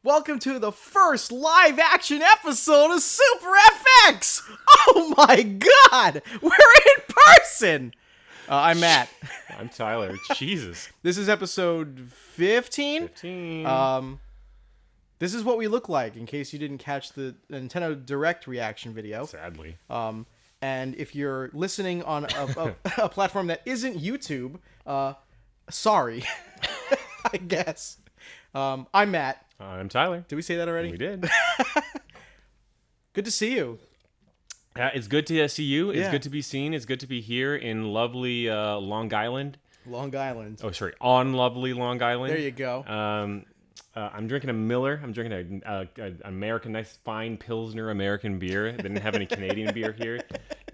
Welcome to the first live-action episode of Super FX! Oh my god! We're in person! I'm Matt. I'm Tyler. Jesus. This is episode 15? 15. This is what we look like, in case you didn't catch the Nintendo Direct reaction video. Sadly. And if you're listening on a platform that isn't YouTube, sorry, I guess. I'm Matt. I'm Tyler. Did we say that already? We did. Good to see you. It's good to see you. It's Yeah. good to be seen. It's good to be here in lovely Long Island. Long Island. Oh, sorry. On lovely Long Island. There you go. I'm drinking a Miller. I'm drinking an American, nice, fine Pilsner American beer. They didn't have any Canadian beer here.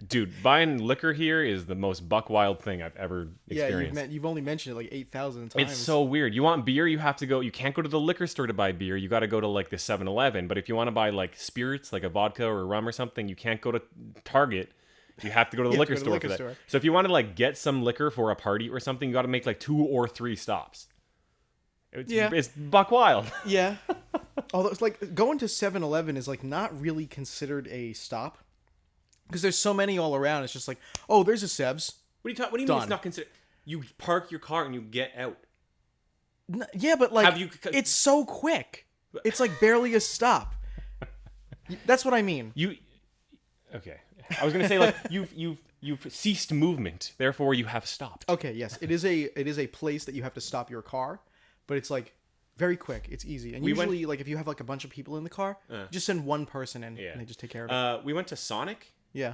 Dude, buying liquor here is the most buck wild thing I've ever experienced. Yeah, you've only mentioned it like 8,000 times. It's so weird. You want beer, you can't go to the liquor store to buy beer. You got to go to like the 7-Eleven. But if you want to buy like spirits, like a vodka or a rum or something, you can't go to Target. You have to go to the liquor store for that. So if you want to like get some liquor for a party or something, you got to make like 2 or 3 stops. It's buck wild. Yeah. Although it's like going to 7-Eleven is like not really considered a stop. Because there's so many all around. It's just like, oh, there's a Seb's. What do you mean it's not considered? You park your car and you get out. Yeah, but like, it's so quick. It's like barely a stop. That's what I mean. Okay. I was gonna say like you've ceased movement, therefore you have stopped. Okay, yes, it is a place that you have to stop your car, but it's like very quick. It's easy, and usually like if you have like a bunch of people in the car, just send one person in, and they just take care of it. We went to Sonic. Yeah.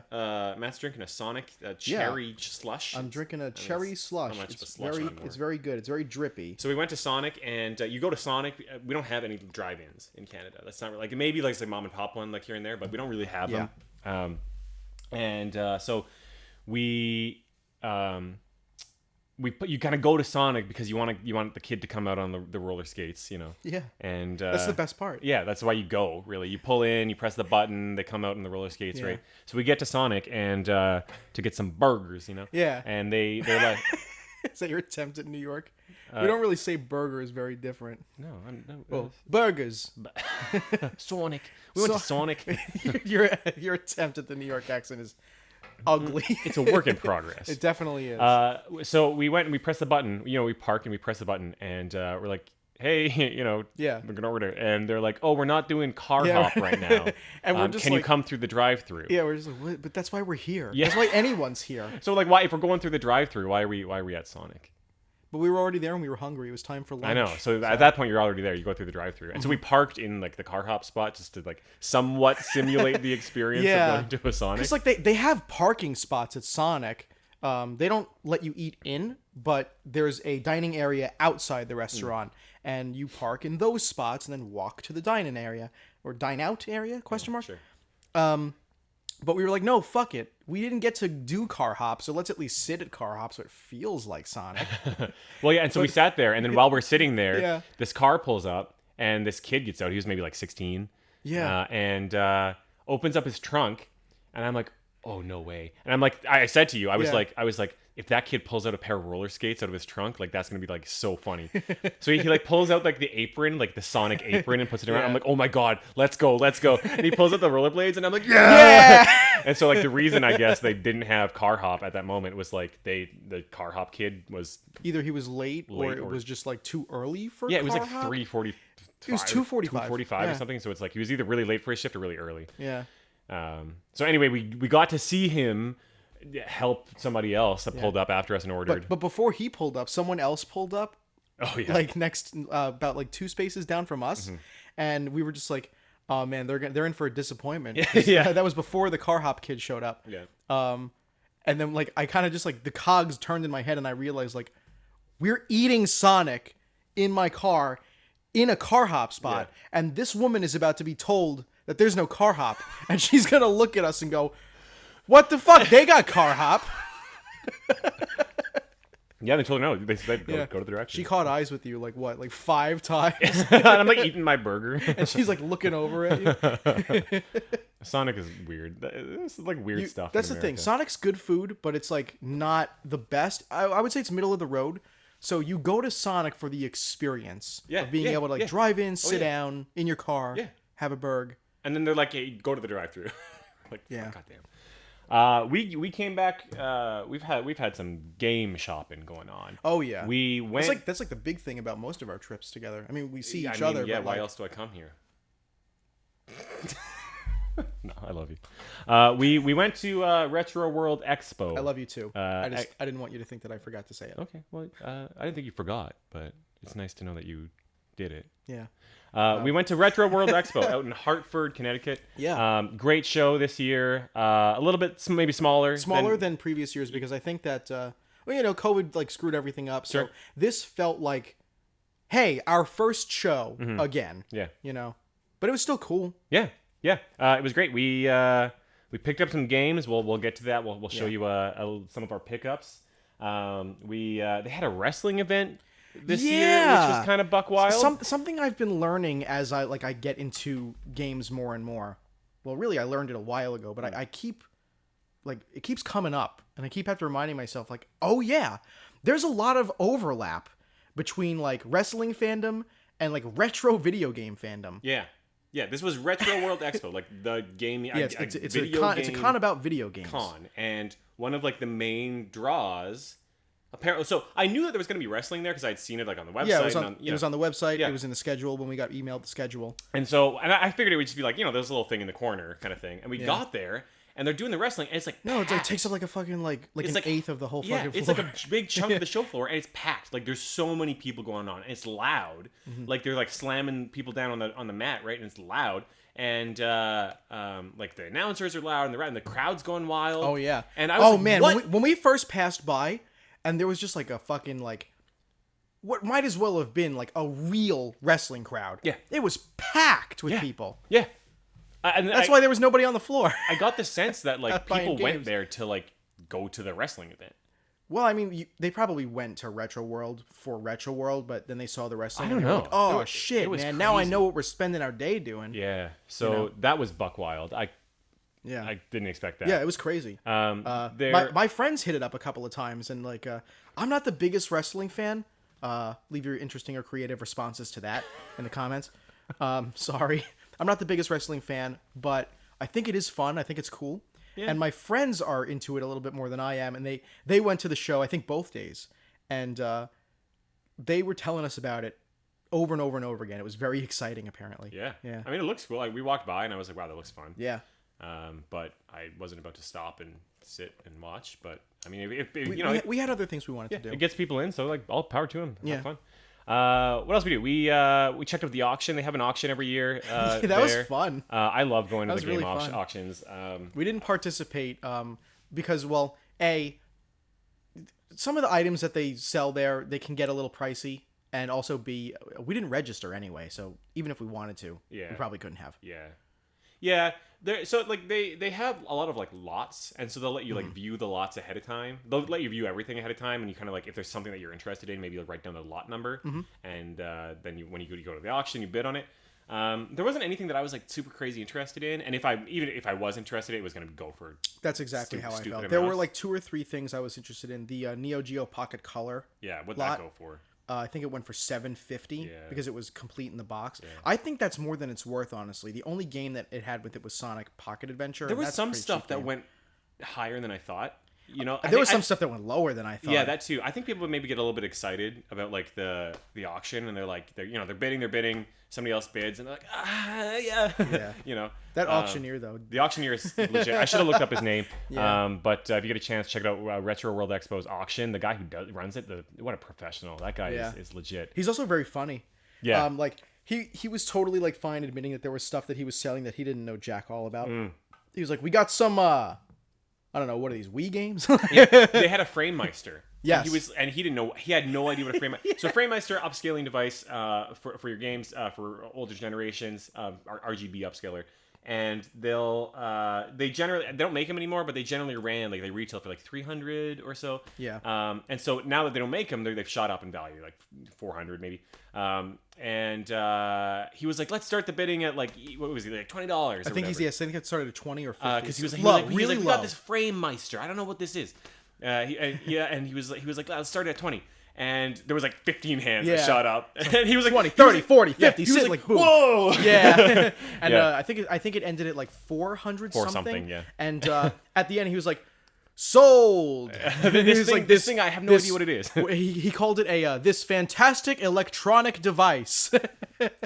Matt's drinking a Sonic cherry slush. I'm drinking a cherry slush. It's very good. It's very drippy. So we went to Sonic, and you go to Sonic. We don't have any drive-ins in Canada. That's not like maybe like a mom and pop one like here and there, but we don't really have them. So we you kind of go to Sonic because you want the kid to come out on the roller skates, you know. Yeah. And that's the best part. Yeah, that's why you go. Really, you pull in, you press the button, they come out on the roller skates, right? So we get to Sonic and to get some burgers, you know. Yeah. And they're like, is that your attempt at New York? We don't really say burger is very different. No, burgers. Sonic. We went to Sonic. your attempt at the New York accent is ugly. It's a work in progress. It definitely is. So we went and we pressed the button. You know, we parked and we pressed the button, and we're like, "Hey, you know, we're gonna order." And they're like, "Oh, we're not doing car hop right now. And we're just can you come through the drive-through?" Yeah, we're just like, what? But that's why we're here. Yeah. That's why anyone's here. So like, why if we're going through the drive-through, why are we at Sonic? But we were already there and we were hungry. It was time for lunch. I know. So at that point, you're already there. You go through the drive-through, and so we parked in like the car hop spot just to like somewhat simulate the experience of going to a Sonic. Because like they have parking spots at Sonic. They don't let you eat in, but there's a dining area outside the restaurant, and you park in those spots and then walk to the dine-in area or dine-out area? Question mark. Sure. But we were like, no, fuck it. We didn't get to do car hop, so let's at least sit at car hop so it feels like Sonic. Well, yeah, and so we sat there, and then while we're sitting there, Yeah. this car pulls up, and this kid gets out. He was maybe like 16. Yeah. And opens up his trunk, and I'm like, oh, no way. And I'm like, I said to you, I was like, if that kid pulls out a pair of roller skates out of his trunk, like that's gonna be like so funny. So he like pulls out like the apron, like the Sonic apron, and puts it around. Yeah. I'm like, oh my god, let's go. And he pulls out the rollerblades, and I'm like, yeah. And so like the reason I guess they didn't have car hop at that moment was like the car hop kid was either he was late or it was just like too early for it was like car hop. 3:40. It was 2:45. 2:45 or something. So it's like he was either really late for his shift or really early. Yeah. So anyway, we got to see him help somebody else that pulled up after us and ordered. But before he pulled up, someone else pulled up. Oh yeah. Like next, about like 2 spaces down from us, and we were just like, "Oh man, they're in for a disappointment." Yeah. That was before the car hop kid showed up. Yeah. And then like I kind of just like the cogs turned in my head, and I realized like we're eating Sonic in my car in a car hop spot, and this woman is about to be told that there's no car hop, and she's gonna look at us and go, "What the fuck? They got car hop." Yeah, they told her no. They said go to the direction. She caught eyes with you like what, like 5 times, and I'm like eating my burger, and she's like looking over at you. Sonic is weird. This is like weird stuff. That's the thing. Sonic's good food, but it's like not the best. I would say it's middle of the road. So you go to Sonic for the experience of being able to like yeah. drive in, sit down in your car, Yeah. have a burg. And then they're like, hey, go to the drive-thru. Like, Yeah. goddamn. We came back. We've had some game shopping going on. Oh yeah. We went. That's like the big thing about most of our trips together. I mean, we see each I other. mean, yeah. But Why else do I come here? No, I love you. We went to RetroWorld Expo. I love you too. I I didn't want you to think that I forgot to say it. Okay. Well, I didn't think you forgot, but it's nice to know that you did it. Yeah. We went to RetroWorld Expo out in Hartford, Connecticut. Yeah. Great show this year. A little bit maybe smaller. Smaller than previous years because I think that COVID like screwed everything up. So this felt like, hey, our first show again. Yeah. But it was still cool. Yeah. Yeah. It was great. We picked up some games. We'll get to that. We'll show you some of our pickups. They had a wrestling event this year, which was kind of buck wild. Something I've been learning as I get into games more and more. Well, really, I learned it a while ago, but I keep it keeps coming up, and I keep having to reminding myself like, oh yeah, there's a lot of overlap between like wrestling fandom and like retro video game fandom. Yeah. Yeah, this was RetroWorld Expo, like the game. Yeah, it's a con about video games. And one of like the main draws. Apparently, so I knew that there was going to be wrestling there because I'd seen it like on the website. Yeah, it was on the website. Yeah. It was in the schedule when we got emailed the schedule. And so, I figured it would just be like, there's a little thing in the corner kind of thing. And we got there, and they're doing the wrestling, and it's like no, it takes up like a fucking like an eighth of the whole fucking floor. It's like a big chunk of the show floor, and it's packed. Like there's so many people going on, and it's loud. Like they're like slamming people down on the mat, right? And it's loud. And like the announcers are loud, and the crowd's going wild. Oh yeah. And I was man, what? When we first passed by, and there was just like a fucking like what might as well have been like a real wrestling crowd. Yeah. It was packed with people. Yeah. And that's why there was nobody on the floor. I got the sense that like people went there to like go to the wrestling event. Well, I mean, they probably went to RetroWorld for RetroWorld, but then they saw the wrestling. I don't know. Like, oh shit, man! Crazy. Now I know what we're spending our day doing. Yeah. So that was buck wild. I didn't expect that. Yeah, it was crazy. My friends hit it up a couple of times, and like, I'm not the biggest wrestling fan. Leave your interesting or creative responses to that in the comments. Sorry, I'm not the biggest wrestling fan, but I think it is fun. I think it's cool. Yeah. And my friends are into it a little bit more than I am, and they went to the show, I think both days, and they were telling us about it over and over and over again. It was very exciting, apparently. Yeah. Yeah. I mean, it looks cool. Like, we walked by, and I was like, wow, that looks fun. Yeah. But I wasn't about to stop and sit and watch. But I mean, we had other things we wanted to do. It gets people in, so like, all power to them. Yeah. Have fun. What else we do? We checked out the auction. They have an auction every year. That was fun. I love going to the game really auctions. We didn't participate because, well, some of the items that they sell there, they can get a little pricey, and also we didn't register anyway, so even if we wanted to, we probably couldn't have. Yeah. So like they have a lot of like lots, and so they'll let you like view the lots ahead of time. They'll let you view everything ahead of time, and you kind of like, if there's something that you're interested in, maybe you'll write down the lot number, and then when you go to the auction, you bid on it. There wasn't anything that I was like super crazy interested in, and if I was interested, it was going to go for. That's exactly how I felt. Amounts. There were like 2 or 3 things I was interested in. The Neo Geo Pocket Color. Yeah, what'd that go for? I think it went for $750 because it was complete in the box. Yeah. I think that's more than it's worth, honestly. The only game that it had with it was Sonic Pocket Adventure. There was some stuff that went higher than I thought. There was some stuff that went lower than I thought. Yeah, that too. I think people would maybe get a little bit excited about like the auction, and they're bidding. Somebody else bids, and they're like, yeah. That auctioneer though. The auctioneer is legit. I should have looked up his name. Yeah. But if you get a chance, check it out. RetroWorld Expo's auction. The guy who runs it, what a professional. That guy is legit. He's also very funny. Yeah. Like he was totally like fine admitting that there was stuff that he was selling that he didn't know jack all about. He was like, we got some I don't know, what are these, Wii games? They had a FrameMeister. Yes. And he didn't know. He had no idea what a FrameMeister. So FrameMeister, upscaling device for your games for older generations, RGB upscaler, and they don't make them anymore, but they generally they retail for like 300 or so. Yeah. And so now that they don't make them, they've shot up in value, like 400 maybe. And he was like, let's start the bidding at like, what was he, like $20? I think I think it started at 20 or 50. Because he was really like, we low. got this FrameMeister. I don't know what this is. And he was like, let's start at 20. and there was like 15 hands that shot up, and he was like 20, 30, 40, 50, he was sit like boom. Whoa! Yeah, and I think it ended at like 400 something. Yeah, and at the end he was like, sold. This thing, I have no idea what it is. He called it a this fantastic electronic device.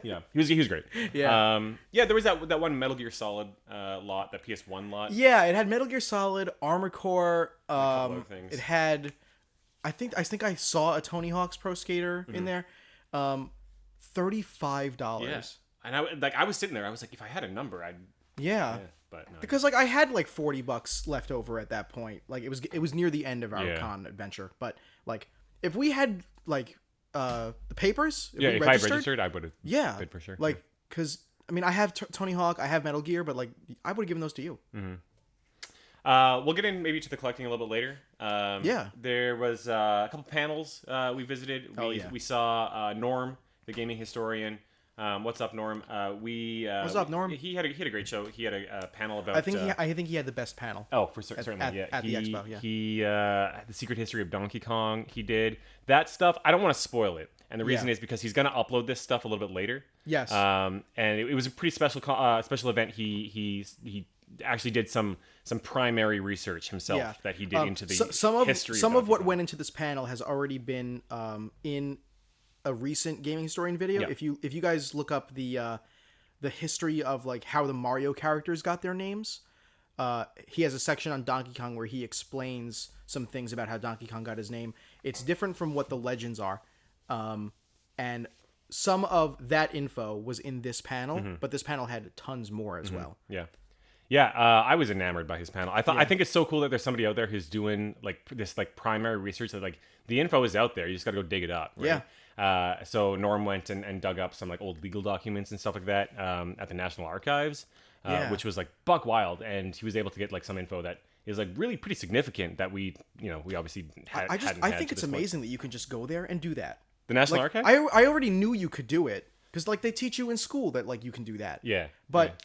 Yeah, he was great. Yeah, there was that one Metal Gear Solid lot, that PS1 lot. Yeah, it had Metal Gear Solid, Armored Core. Other things. It had, I think I saw a Tony Hawk's Pro Skater in there. $35. Yeah, and I was sitting there. I was like, if I had a number, I'd. Yeah. But no. Because like I had like $40 left over at that point. Like it was near the end of our con adventure. But like if we had like the papers, if I registered, I would have. Yeah, bid for sure. Like because I mean I have Tony Hawk, I have Metal Gear, but like I would have given those to you. Mm-hmm. We'll get in maybe to the collecting a little bit later. There was a couple panels we visited. We saw Norm, the gaming historian. What's up, Norm? What's up, Norm? He had a great show. He had a panel about. I think he had the best panel. Oh, for certainly, at the expo. Yeah. He the secret history of Donkey Kong. He did that stuff. I don't want to spoil it, and the reason is because he's gonna upload this stuff a little bit later. Yes. And it was a pretty special event. He actually did some primary research himself that he did into the history. Some of what went into this panel has already been in a recent gaming historian video. If you guys look up the history of like how the Mario characters got their names, he has a section on Donkey Kong where he explains some things about how Donkey Kong got his name. It's different from what the legends are, and some of that info was in this panel, but this panel had tons more as well. I was enamored by his panel. I think it's so cool that there's somebody out there who's doing like this like primary research, that like the info is out there. You just got to go dig it up. Right? Yeah. So Norm went and dug up some like old legal documents and stuff like that at the National Archives, which was like buck wild, and he was able to get like some info that is like really pretty significant that we obviously hadn't I think it's amazing that you can just go there and do that. The National like, Archive? I already knew you could do it because like they teach you in school that like you can do that. Yeah. But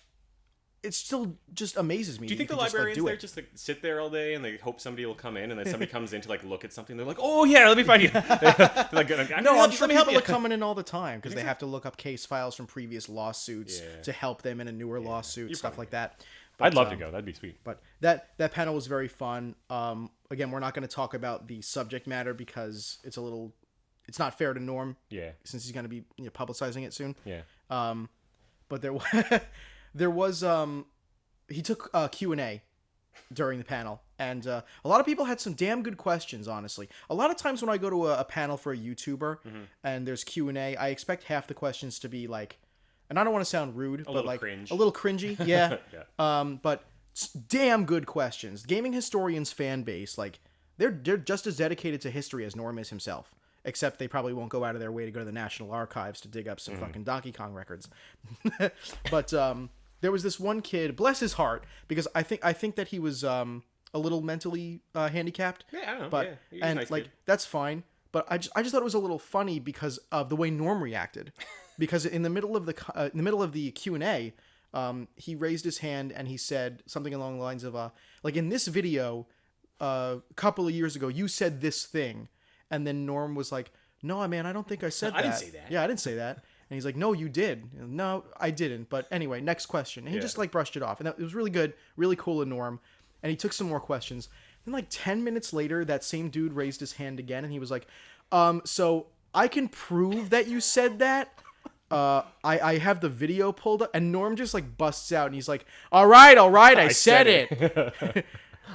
it still just amazes me. Do you think the librarians there just like sit there all day and they hope somebody will come in, and then somebody comes in to like look at something? They're like, "Oh yeah, let me find you." I'm sure people are coming in all the time because they have to look up case files from previous lawsuits to help them in a newer lawsuit, stuff like that. But, I'd love to go. That'd be sweet. But that panel was very fun. Again, we're not going to talk about the subject matter because it's not fair to Norm. Yeah. Since he's going to be publicizing it soon. Yeah. But there was he took Q&A during the panel, and a lot of people had some damn good questions, honestly. A lot of times when I go to a panel for a YouTuber and there's Q&A, I expect half the questions to be like, and I don't want to sound rude, but like cringe. A little cringy. Yeah. But damn good questions. Gaming Historians fan base, like they're just as dedicated to history as Norm is himself. Except they probably won't go out of their way to go to the National Archives to dig up some fucking Donkey Kong records. But there was this one kid, bless his heart, because I think that he was a little mentally handicapped. Yeah, I don't know. But yeah, and nice like kid. That's fine. But I just thought it was a little funny because of the way Norm reacted. Because in the middle of the Q&A, he raised his hand and he said something along the lines of like in this video a couple of years ago you said this thing. And then Norm was like, "No, man, I don't think I said that. I didn't say that." Yeah, I didn't say that. And he's like, "No, you did." "No, I didn't. But anyway, next question." And he just like brushed it off. And it was really good, really cool of Norm. And he took some more questions. And like 10 minutes later, that same dude raised his hand again. And he was like, so I can prove that you said that. I have the video pulled up. And Norm just like busts out. And he's like, all right, I said it.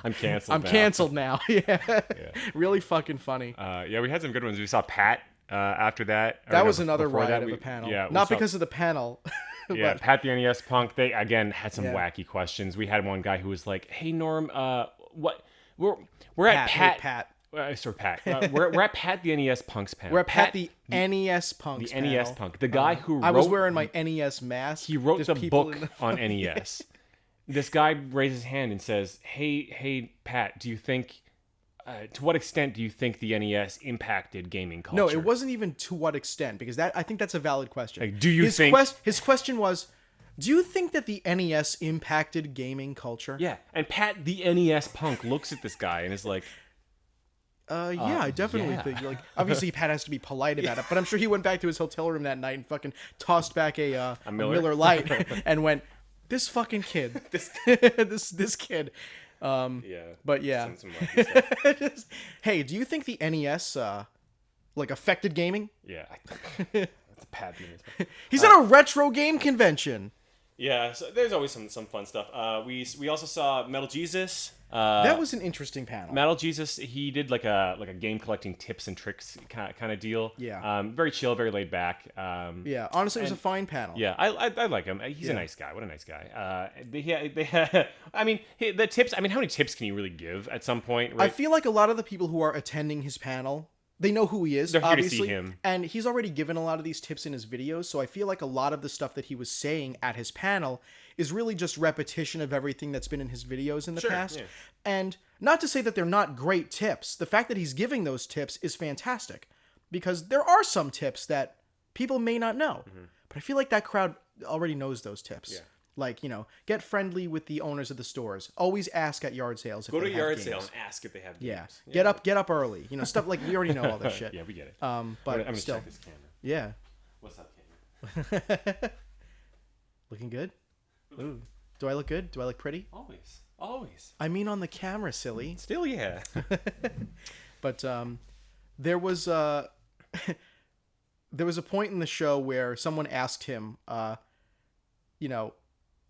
I'm canceled now. Yeah. Really fucking funny. We had some good ones. We saw Pat after that. That was another riot of a panel. Yeah, not because of the panel. Yeah, Pat the NES punk. They again had some wacky questions. We had one guy who was like, "Hey Norm, what? We're at Pat. Sorry, Pat. We're at Pat the NES Punk's panel. We're at Pat the NES Punk's panel. The NES Punk. The guy who wrote... I was wearing my NES mask. He wrote the book on NES. This guy raises his hand and says, hey, Pat, do you think... to what extent do you think the NES impacted gaming culture? No, it wasn't even to what extent, because I think that's a valid question. Like, do you think... His question was... Do you think that the NES impacted gaming culture? Yeah, and Pat the NES Punk looks at this guy and is like... Yeah, I definitely yeah. think, like, obviously Pat has to be polite about it, but I'm sure he went back to his hotel room that night and fucking tossed back a Miller Lite and went, this fucking kid, this kid. Yeah. But yeah. Some wacky stuff. Hey, do you think the NES like affected gaming? Yeah. That's a pad mini. He's at a retro game convention. Yeah, so there's always some fun stuff. We also saw Metal Jesus. That was an interesting panel. Metal Jesus, he did like a game collecting tips and tricks kind of deal. Yeah. Very chill, very laid back. Yeah, honestly, it was a fine panel. Yeah, I like him. He's a nice guy. What a nice guy. I mean, the tips. I mean, how many tips can you really give at some point? Right? I feel like a lot of the people who are attending his panel, they know who he is, They're here obviously, to see him. and he's already given a lot of these tips in his videos, so I feel like a lot of the stuff that he was saying at his panel is really just repetition of everything that's been in his videos in the past. Yeah. And not to say that they're not great tips. The fact that he's giving those tips is fantastic, because there are some tips that people may not know. Mm-hmm. But I feel like that crowd already knows those tips. Yeah. Like, get friendly with the owners of the stores. Always ask at yard sales if Go they to a have yard games. sale and ask if they have Yeah. games. Get up early. Stuff like, we already know all this shit. Yeah, we get it. But I'm gonna still, check this camera. yeah. What's up, camera? Looking good? Ooh. Do I look good? Do I look pretty? Always. I mean on the camera, silly. Still, yeah. But there was there was a point in the show where someone asked him,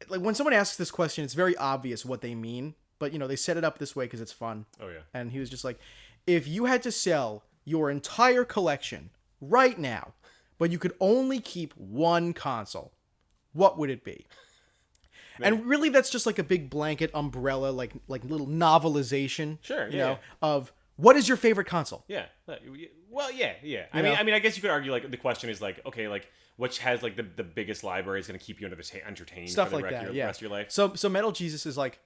like when someone asks this question, it's very obvious what they mean, but they set it up this way because it's fun. Oh yeah. And he was just like, if you had to sell your entire collection right now, but you could only keep one console, what would it be? And really, that's just like a big blanket umbrella, like little novelization. Sure, you yeah. know, of what is your favorite console? Yeah. Well, yeah. I mean, I guess you could argue like the question is like, okay, like which has like the biggest library is going to keep you entertained Stuff for the like that. rest of your life. So Metal Jesus is like,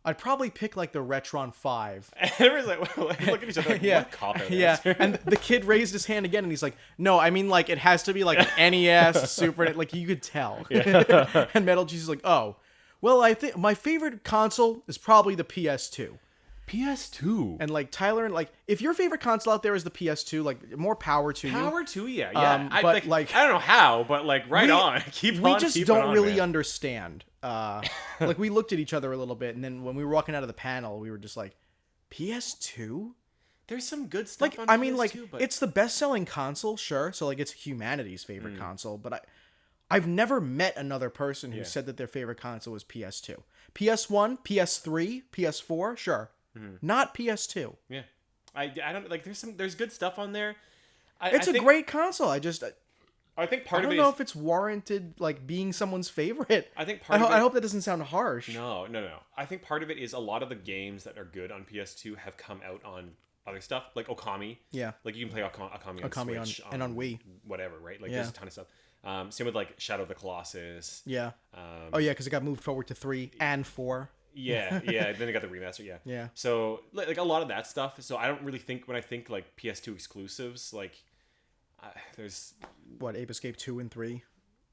I'd probably pick like the Retron 5. And everyone's like, look at each other like, Yeah. what cop out Yeah, is? and the kid raised his hand again, and he's like, "No, I mean like it has to be like an NES, Super, like you could tell." Yeah. And Metal Jesus is like, "Oh, well, I think my favorite console is probably the PS2." PS2. And like Tyler, and like if your favorite console out there is the PS2, like more power to you. Power to yeah. I but, I don't know how, but like on. We just don't really man. understand. Like we looked at each other a little bit, and then when we were walking out of the panel, we were just like, PS2? There's some good stuff Like on I mean, PS2, like but... it's the best-selling console, sure. So like it's humanity's favorite console, but I've never met another person who said that their favorite console was PS2. PS1, PS3, PS4, sure. Not PS2. Yeah. I don't like there's good stuff on there. It's a great console. I think part of it don't know if it's warranted like being someone's favorite. I think I hope that doesn't sound harsh. No. I think part of it is a lot of the games that are good on PS2 have come out on other stuff, like Okami. Yeah. Like you can play Okami on Switch and on Wii. Whatever, right? Like there's a ton of stuff. Same with like Shadow of the Colossus. Yeah. Because it got moved forward to 3 and 4. Yeah. Then they got the remaster. Yeah. Yeah. So like a lot of that stuff. So I don't really think when I think like PS2 exclusives, like there's what Ape Escape 2 and 3.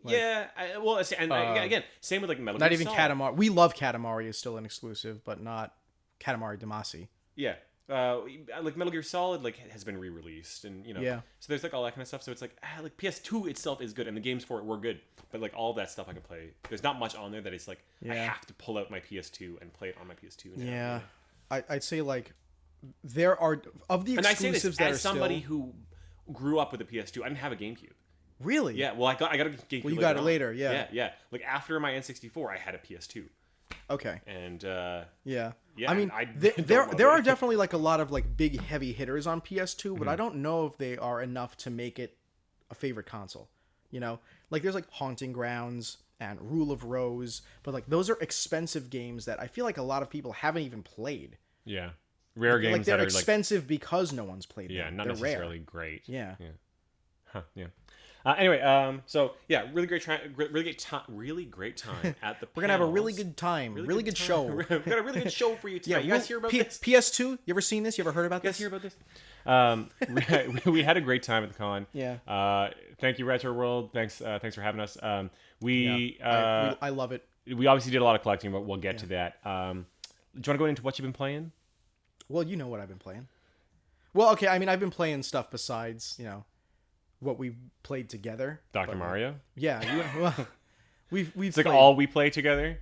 Like, again, same with like Metal Gear Not even Solid. Katamari. We love Katamari is still an exclusive, but not Katamari Damacy. Yeah. Like Metal Gear Solid like has been re-released and so there's like all that kind of stuff, so it's like PS2 itself is good and the games for it were good, but like all that stuff I can play, there's not much on there that it's like I have to pull out my PS2 and play it on my PS2 now. Yeah. I'd say like there are of the exclusives, and I say this that as are somebody still... who grew up with a PS2. I didn't have a GameCube. Really? Yeah, well I got a GameCube. Well, you got it later, yeah. Like after my N64 I had a PS2. Okay. And yeah. Yeah, I mean, there are definitely like a lot of like big heavy hitters on PS2, but I don't know if they are enough to make it a favorite console. Like there's like Haunting Grounds and Rule of Rose, but like those are expensive games that I feel like a lot of people haven't even played. Yeah, rare games like they're that are expensive because no one's played them. Yeah, not they're necessarily rare. great. Yeah. Huh. Yeah. Anyway, so yeah, really great time at the. We're gonna have a really good time, really good show. We got a really good show for you tonight. You guys hear about this? PS2? You ever seen this? You ever heard about this? You guys hear about this? We had a great time at the con. Yeah. Thank you, RetroWorld. Thanks for having us. I love it. We obviously did a lot of collecting, but we'll get to that. Do you want to go into what you've been playing? Well, you know what I've been playing. Well, okay. I mean, I've been playing stuff besides, what we played together. Dr. Mario? Yeah. Well, we've It's like played, all we play together?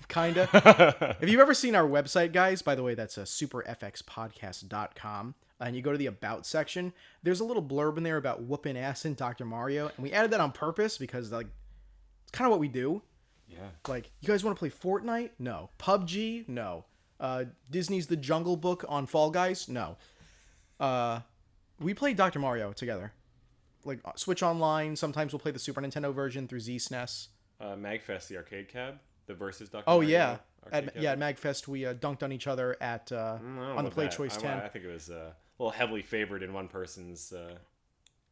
kind of. If you've ever seen our website, guys, by the way, that's superfxpodcast.com. And you go to the About section, there's a little blurb in there about whooping ass in Dr. Mario. And we added that on purpose because, like, it's kind of what we do. Yeah. Like, you guys want to play Fortnite? No. PUBG? No. Disney's The Jungle Book on Fall Guys? No. We play Dr. Mario together. Like, Switch Online. Sometimes we'll play the Super Nintendo version through ZSNES. Magfest, the arcade cab? The versus Dr. Oh, Mario yeah. At Magfest, we dunked on each other at on the Play Choice 10. I think it was a little heavily favored in one person's...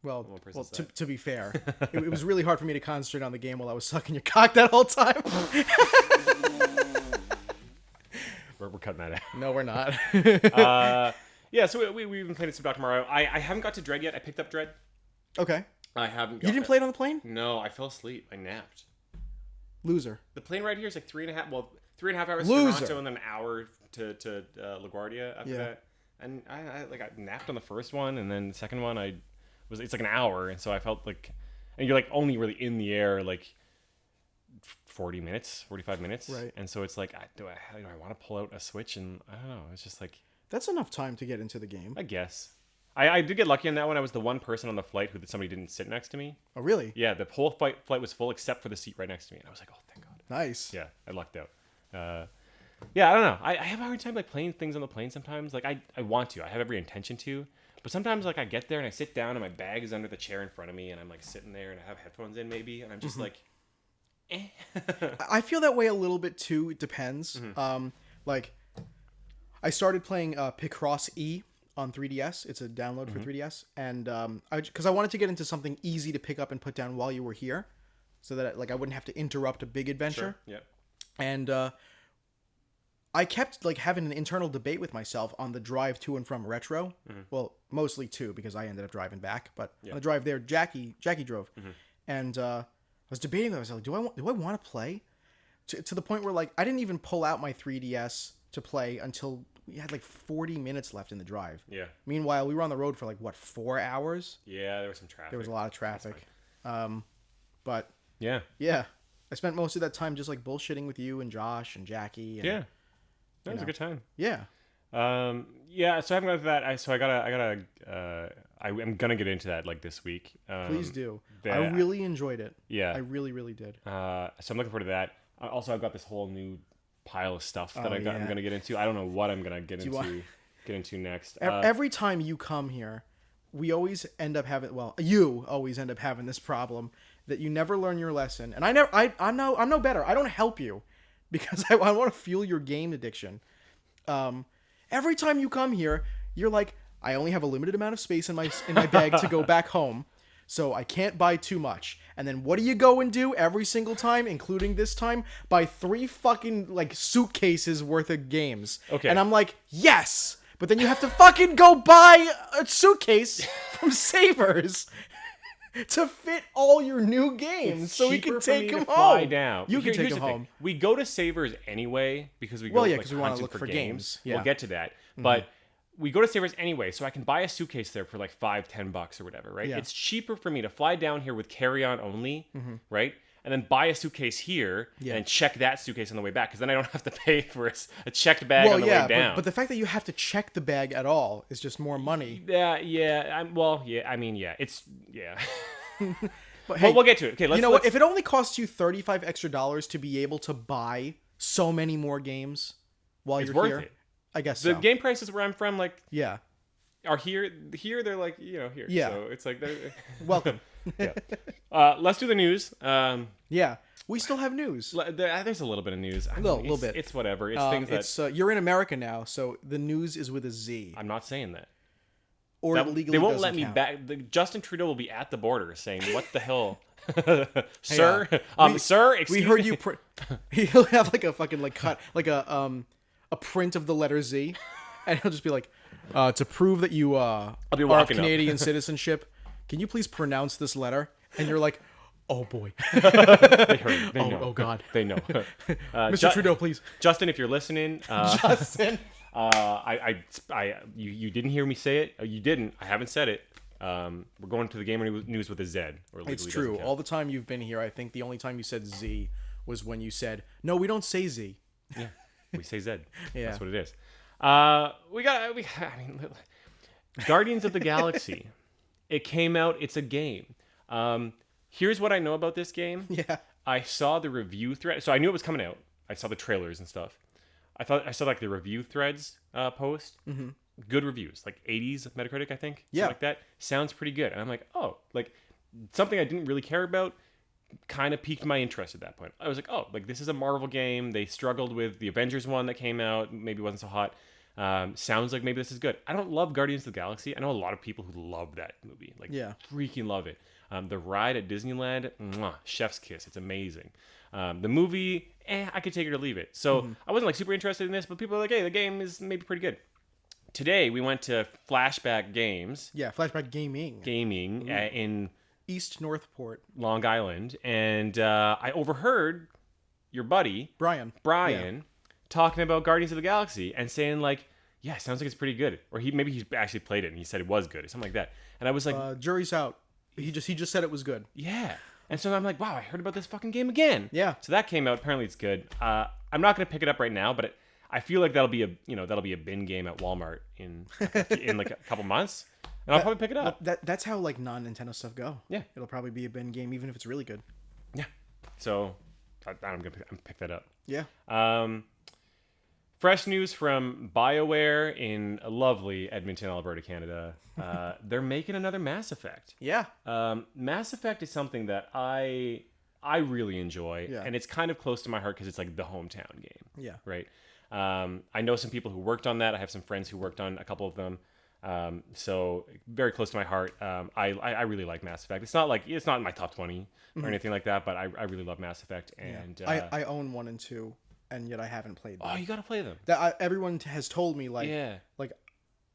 to be fair, it was really hard for me to concentrate on the game while I was sucking your cock that whole time. We're cutting that out. No, we're not. Yeah, so we've been playing some Dr. Mario. I haven't got to Dread yet. I picked up Dread. Okay. I haven't. You didn't play it on the plane? No, I fell asleep. I napped. Loser. The plane ride here is like 3.5 hours Loser. to Toronto and then an hour to LaGuardia after that. And I napped on the first one, and then the second one it's like an hour, and so I felt like, and you're like only really in the air like 45 minutes, right? And so it's like, do I want to pull out a Switch? And I don't know. It's just like that's enough time to get into the game, I guess. I did get lucky on that one. I was the one person on the flight who somebody didn't sit next to me. Oh, really? Yeah, the whole flight was full except for the seat right next to me, and I was like, oh, thank God. Nice. Yeah, I lucked out. Yeah, I don't know. I have a hard time like playing things on the plane sometimes. Like I want to. I have every intention to. But sometimes like I get there and I sit down and my bag is under the chair in front of me and I'm like sitting there and I have headphones in maybe and I'm just like, eh. I feel that way a little bit too. It depends. Like I started playing Picross E on 3DS. It's a download for 3DS, and because I wanted to get into something easy to pick up and put down while you were here, so that I wouldn't have to interrupt a big adventure. Sure. Yeah. And I kept like having an internal debate with myself on the drive to and from Retro. Well, mostly two because I ended up driving back, but on the drive there, Jackie drove, and I was debating. I was like, do I want to play? To the point where like I didn't even pull out my 3DS to play until we had like 40 minutes left in the drive. Yeah. Meanwhile, we were on the road for like 4 hours. Yeah, there was some traffic. There was a lot of traffic. But yeah. I spent most of that time just like bullshitting with you and Josh and Jackie. And, yeah. That was a good time. Yeah. Yeah. So I haven't got to that. I'm gonna get into that like this week. Please do. I really enjoyed it. Yeah. I really, really did. So I'm looking forward to that. Also, I've got this whole new pile of stuff that I'm gonna get into. I don't know what I'm gonna get into next. Every time you come here, we always end up having. Well, you always end up having this problem that you never learn your lesson, and I'm no better. I don't help you because I want to fuel your game addiction. Every time you come here, you're like, I only have a limited amount of space in my bag to go back home, so I can't buy too much. And then what do you go and do every single time, including this time? Buy 3 fucking like suitcases worth of games. Okay. And I'm like, yes, but then you have to fucking go buy a suitcase from Savers to fit all your new games, so we can take them home. Fly down. You can take them home. We go to Savers anyway because we go because we want to look for games. Yeah. We'll get to that, but we go to Savers anyway, so I can buy a suitcase there for like $5-10 or whatever, right? Yeah. It's cheaper for me to fly down here with carry-on only, right? And then buy a suitcase here and check that suitcase on the way back, because then I don't have to pay for a checked bag on the way down. But the fact that you have to check the bag at all is just more money. But hey, we'll get to it. Okay, what? If it only costs you $35 extra to be able to buy so many more games while you're here, it. I guess the game prices where I'm from, like, are here. Here they're like, here. Yeah. So it's like, welcome. Yeah. Let's do the news. Yeah. We still have news. There's a little bit of news. A little bit. It's whatever. It's things that... you're in America now, so the news is with a Z. I'm not saying that. Or it legally they won't doesn't let me count. back. Justin Trudeau will be at the border saying, "What the hell, sir? Sir, excuse we heard you. He'll have like a fucking cut a print of the letter Z, and he'll just be like, to prove that you are of Canadian citizenship, can you please pronounce this letter? And you're like, oh boy. They heard. They know. Oh God. They know. Mr. Trudeau, please. Justin, if you're listening. Justin. You didn't hear me say it. You didn't. I haven't said it. We're going to the gamer news with a Z. Or It's true. All the time you've been here, I think the only time you said Z was when you said, "No, we don't say Z." Yeah, we say Z. Yeah. That's what it is. Guardians of the Galaxy. It came out. It's a game. Here's what I know about this game. Yeah. I saw the review thread, so I knew it was coming out. I saw the trailers and stuff. I saw like the review threads post. Mm-hmm. Good reviews, like 80s Metacritic, I think. Yeah, like that. Sounds pretty good. And I'm like, oh, like something I didn't really care about kind of piqued my interest at that point. I was like, oh, like this is a Marvel game. They struggled with the Avengers one that came out. Maybe wasn't so hot. Sounds like maybe this is good. I don't love Guardians of the Galaxy. I know a lot of people who love that movie. Like, freaking love it. The ride at Disneyland, chef's kiss. It's amazing. The movie, I could take it or leave it. So I wasn't like super interested in this, but people are like, hey, the game is maybe pretty good. Today we went to Flashback Games. Yeah, Flashback Gaming. In East Northport, Long Island, and I overheard your buddy Brian talking about Guardians of the Galaxy and saying like, yeah, sounds like it's pretty good, or maybe he's actually played it and he said it was good or something like that. And I was like, jury's out. He just said it was good. Yeah. And so I'm like, wow, I heard about this fucking game again. Yeah. So that came out. Apparently it's good. I'm not going to pick it up right now, but I feel like that'll be a bin game at Walmart in like a couple months, and I'll probably pick it up. That's how like non-Nintendo stuff go. Yeah. It'll probably be a bin game even if it's really good. Yeah. So I'm gonna pick that up. Yeah. Fresh news from BioWare in lovely Edmonton, Alberta, Canada. They're making another Mass Effect. Yeah. Mass Effect is something that I really enjoy, and it's kind of close to my heart because it's like the hometown game. Yeah. Right. I know some people who worked on that. I have some friends who worked on a couple of them. So very close to my heart. I really like Mass Effect. It's not in my top 20 or anything like that, but I really love Mass Effect. And I own 1 and 2. And yet I haven't played them. Oh, you gotta play them. Everyone has told me like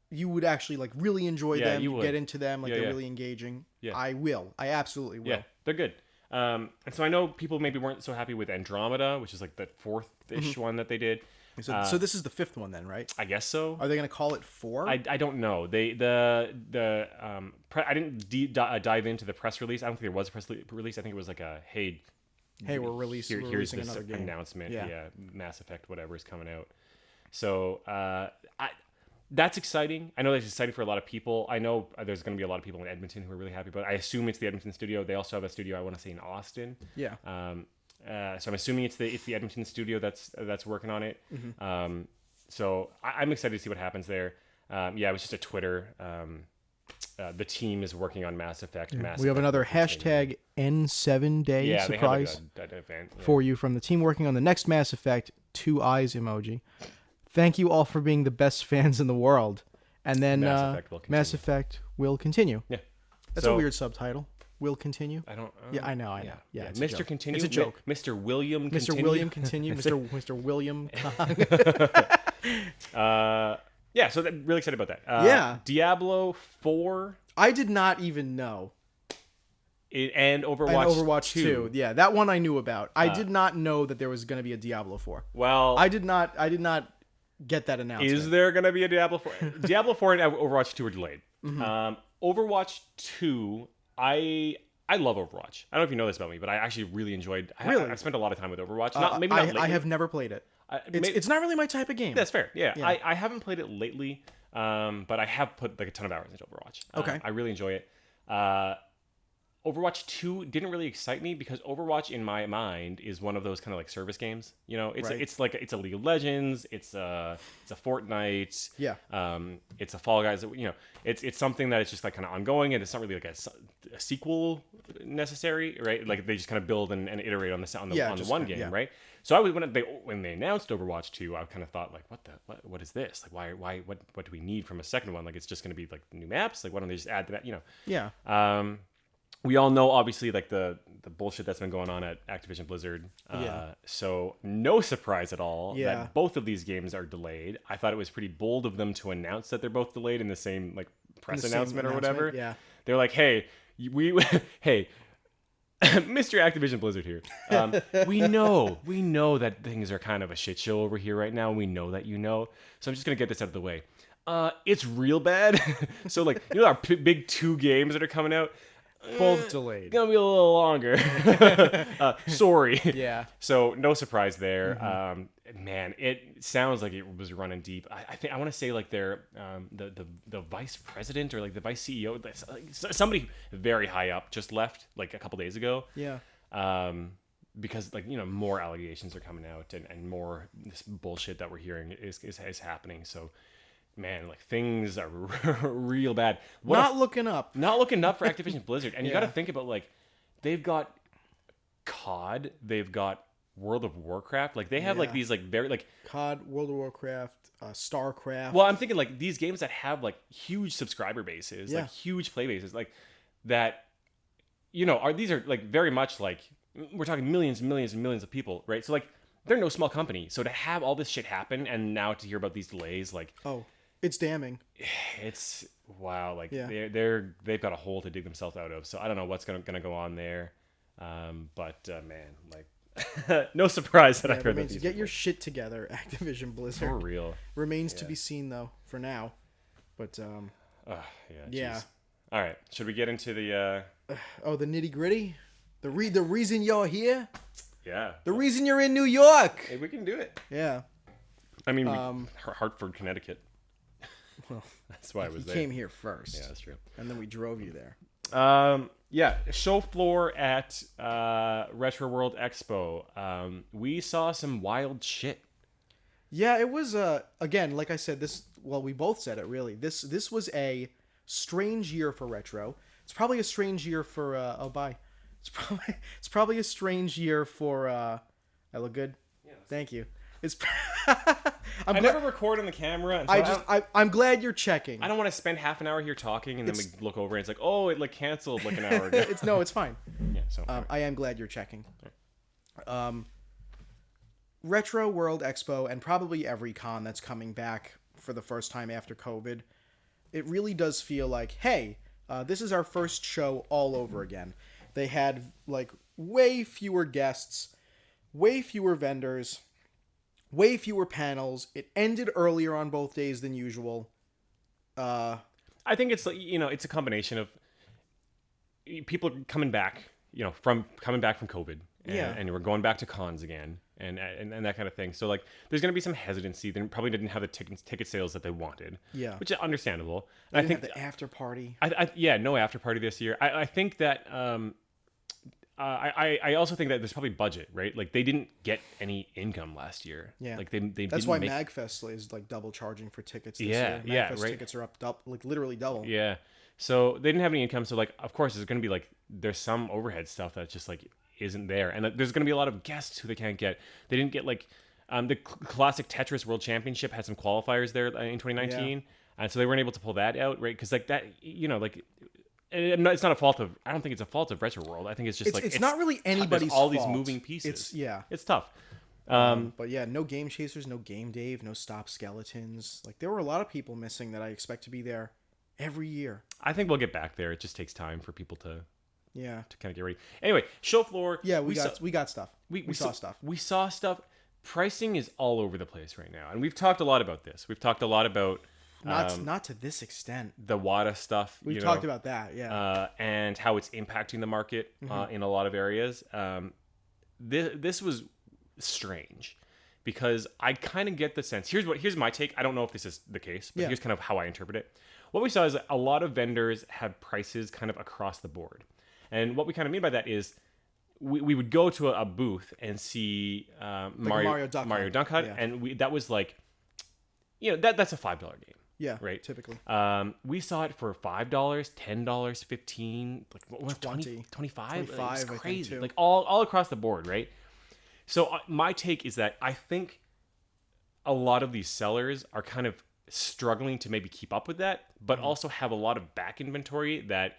you would actually like really enjoy them. You get into them like they're really engaging. Yeah, I will. I absolutely will. Yeah, they're good. And so I know people maybe weren't so happy with Andromeda, which is like the 4th-ish one that they did. So this is the 5th one then, right? I guess so. Are they gonna call it 4? I don't know. I didn't dive into the press release. I don't think there was a press release. I think it was like a hey, we're releasing another game. Announcement. Yeah, Mass Effect, whatever is coming out. So that's exciting. I know that's exciting for a lot of people. I know there's going to be a lot of people in Edmonton who are really happy, but I assume it's the Edmonton studio. They also have a studio, I want to say, in Austin. Yeah. So I'm assuming it's the Edmonton studio that's working on it. Mm-hmm. So I'm excited to see what happens there. It was just a Twitter. The team is working on Mass Effect. We have another hashtag N7-day surprise event for you from the team working on the next Mass Effect. 2 eyes emoji. Thank you all for being the best fans in the world. And then Mass Effect will continue. Yeah, that's a weird subtitle. Will continue. I don't. Yeah, I know. Yeah, Mr. Continue. It's a joke. Mr. William. Continue. Mr. William Continue. Mr. William. Yeah, so really excited about that. Diablo 4. I did not even know. And Overwatch 2. Yeah, that one I knew about. I did not know that there was going to be a Diablo 4. Well, I did not get that announcement. Is there going to be a Diablo 4? Diablo 4 and Overwatch 2 are delayed. Mm-hmm. Overwatch 2, I love Overwatch. I don't know if you know this about me, but I actually really enjoyed. I spent a lot of time with Overwatch. I have never played it. It's not really my type of game. That's fair. Yeah. I haven't played it lately, but I have put like a ton of hours into Overwatch. Okay. I really enjoy it. Overwatch 2 didn't really excite me because Overwatch, in my mind, is one of those kind of like service games. You know, it's a League of Legends, it's a Fortnite, it's a Fall Guys. You know, it's something that is just like kind of ongoing, and it's not really like a sequel necessary, right? Like they just kind of build and iterate on the one game, right? So when they announced Overwatch 2, I kind of thought like, what is this? Like what do we need from a second one? Like it's just going to be like new maps. Like why don't they just add to that? You know? Yeah. We all know, obviously, like the bullshit that's been going on at Activision Blizzard. So no surprise at all that both of these games are delayed. I thought it was pretty bold of them to announce that they're both delayed in the same like press announcement or whatever. Yeah. They're like, hey, Mr. Activision Blizzard here. We know that things are kind of a shit show over here right now. We know that so I'm just gonna get this out of the way. It's real bad. So like our big 2 games that are coming out, both delayed. Gonna be a little longer. Sorry. Yeah. So no surprise there. Man, it sounds like it was running deep. I think I want to say like they're the vice president or like the vice CEO, somebody very high up just left like a couple days ago. Yeah. Because like more allegations are coming out and more this bullshit that we're hearing is happening. So. Man, like things are real bad. Not looking up for Activision Blizzard. And you got to think about like they've got COD, they've got World of Warcraft. Like they have like these like very like COD, World of Warcraft, StarCraft. Well, I'm thinking like these games that have like huge subscriber bases, like huge play bases, like that. These are like very much like we're talking millions and millions and millions of people, right? So like they're no small company. So to have all this shit happen and now to hear about these delays, like it's damning. It's wow. Like they've got a hole to dig themselves out of. So I don't know what's gonna go on there. But man, like no surprise that I heard that. Get your shit together, Activision Blizzard. For real. Remains to be seen though. For now, but yeah. All right. Should we get into the the nitty gritty? The reason you're here. Yeah. The reason you're in New York. Hey, we can do it. Yeah. I mean, Hartford, Connecticut. Well, that's why I was there. You came here first. Yeah, that's true. And then we drove you there. Show floor at RetroWorld Expo. We saw some wild shit. Yeah, it was again, like I said, we both said it really. This was a strange year for retro. It's probably a strange year for It's probably a strange year for I look good. Yes. Thank you. It's I never record on the camera. So I'm glad you're checking. I don't want to spend half an hour here talking and then we look over and it's like, oh, it like canceled like an hour ago. It's fine. Yeah, so I am glad you're checking. Retro World Expo and probably every con that's coming back for the first time after COVID, it really does feel like, hey, this is our first show all over again. They had like way fewer guests, way fewer vendors, way fewer panels. It ended earlier on both days than usual. I think it's like, it's a combination of people coming back, from COVID and we're going back to cons again and that kind of thing. So like there's going to be some hesitancy. They probably didn't have the ticket sales that they wanted. Yeah. Which is understandable. And I think the after party. No after party this year. I think that I also think that there's probably budget, right? Like they didn't get any income last year. Yeah, like they that's why MagFest is like double charging for tickets this year. MagFest right. Tickets are up like literally double. Yeah, so they didn't have any income. So like, of course, there's going to be like there's some overhead stuff that just like isn't there, and there's going to be a lot of guests who they can't get. They didn't get like the classic Tetris World Championship had some qualifiers there in 2019, and so they weren't able to pull that out, right? Because like that, like. It's not a fault of. I don't think it's a fault of RetroWorld. I think it's just it's not really anybody's all fault. These moving pieces. It's tough. But yeah, no Game Chasers, no Game Dave, no Stop Skeletons. Like there were a lot of people missing that I expect to be there every year. I think we'll get back there. It just takes time for people to kind of get ready. Anyway, show floor. Yeah, we got stuff. We saw stuff. We saw stuff. Pricing is all over the place right now, and we've talked a lot about this. We've talked a lot about. Not to this extent. The WADA stuff. We've talked about that, yeah. And how it's impacting the market in a lot of areas. This was strange because I kind of get the sense. Here's my take. I don't know if this is the case, but here's kind of how I interpret it. What we saw is that a lot of vendors have prices kind of across the board. And what we kind of mean by that is we would go to a booth and see Mario Dunk Hunt, and that was like, that's a $5 game. Yeah, right. Typically, we saw it for $5, $10, $15, like 20, 25. 25. It's crazy, like all across the board, right? So my take is that I think a lot of these sellers are kind of struggling to maybe keep up with that, but also have a lot of back inventory that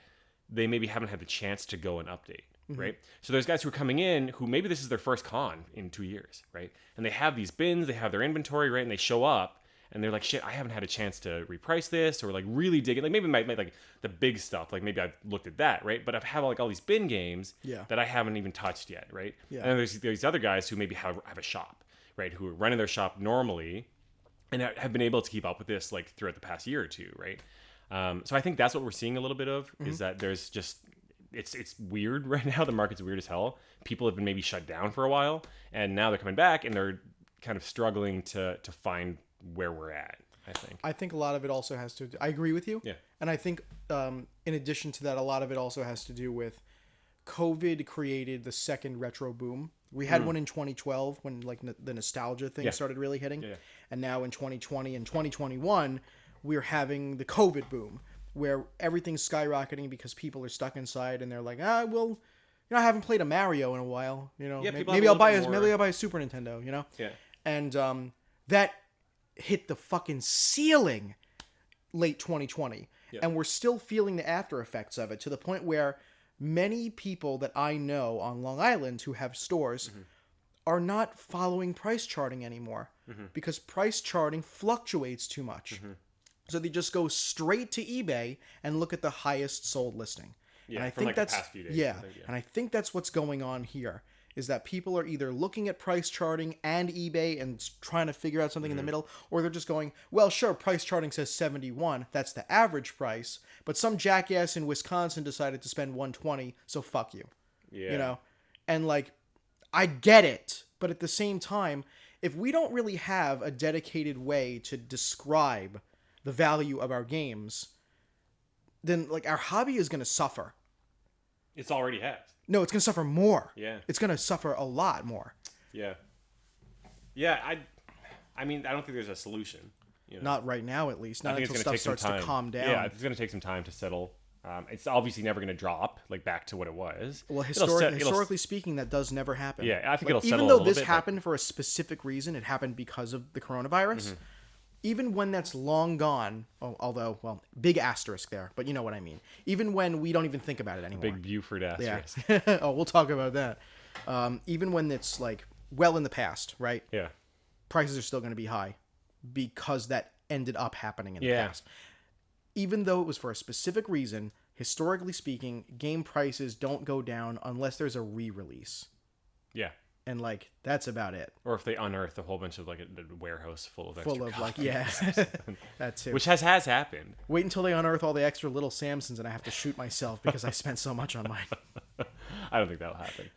they maybe haven't had the chance to go and update. Right. So there's guys who are coming in who maybe this is their first con in 2 years, right? And they have these bins, they have their inventory, right? And they show up and they're like, shit, I haven't had a chance to reprice this or like really dig it. Like maybe my like the big stuff, like maybe I've looked at that, right? But I've had like all these bin games that I haven't even touched yet, right? Yeah. And then there's these other guys who maybe have a shop, right? Who are running their shop normally and have been able to keep up with this like throughout the past year or two, right? So I think that's what we're seeing a little bit of is that there's just it's weird right now. The market's weird as hell. People have been maybe shut down for a while, and now they're coming back, and they're kind of struggling to find where we're at. I think a lot of it also has to. I agree with you. Yeah. And I think in addition to that, a lot of it also has to do with COVID created the second retro boom. We had one in 2012 when like the nostalgia thing started really hitting, and now in 2020 and 2021 we're having the COVID boom, where everything's skyrocketing because people are stuck inside and they're like, well, I haven't played a Mario in a while. Maybe I'll buy a Super Nintendo. Yeah. And that hit the fucking ceiling late 2020, and we're still feeling the after effects of it to the point where many people that I know on Long Island who have stores are not following price charting anymore because price charting fluctuates too much. So they just go straight to eBay and look at the highest sold listing. Yeah, and I from think like that's the past few days. yeah, and I think that's what's going on here. Is that people are either looking at price charting and eBay and trying to figure out something in the middle, or they're just going, well, sure, price charting says 71, that's the average price, but some jackass in Wisconsin decided to spend 120, so fuck you. Yeah. And like, I get it, but at the same time, if we don't really have a dedicated way to describe the value of our games, then like our hobby is going to suffer. It's already has. No, it's going to suffer more. Yeah. It's going to suffer a lot more. Yeah. Yeah, I mean, I don't think there's a solution. Not right now, at least. Not until stuff starts to calm down. Yeah, it's going to take some time to settle. It's obviously never going to drop like back to what it was. Well, historically speaking, that does never happen. Yeah, I think it'll settle even a though little this bit, happened for a specific reason, it happened because of the coronavirus. Even when that's long gone, although, well, big asterisk there, but you know what I mean. Even when we don't even think about it anymore. Big Buford asterisk. Yeah. Oh, we'll talk about that. Even when it's like well in the past, right? Yeah. Prices are still going to be high because that ended up happening in the past. Even though it was for a specific reason, historically speaking, game prices don't go down unless there's a re-release. Yeah. And like that's about it. Or if they unearth a whole bunch of like a warehouse full of like that too. Which has happened. Wait until they unearth all the extra little Samsons and I have to shoot myself because I spent so much on mine. I don't think that'll happen.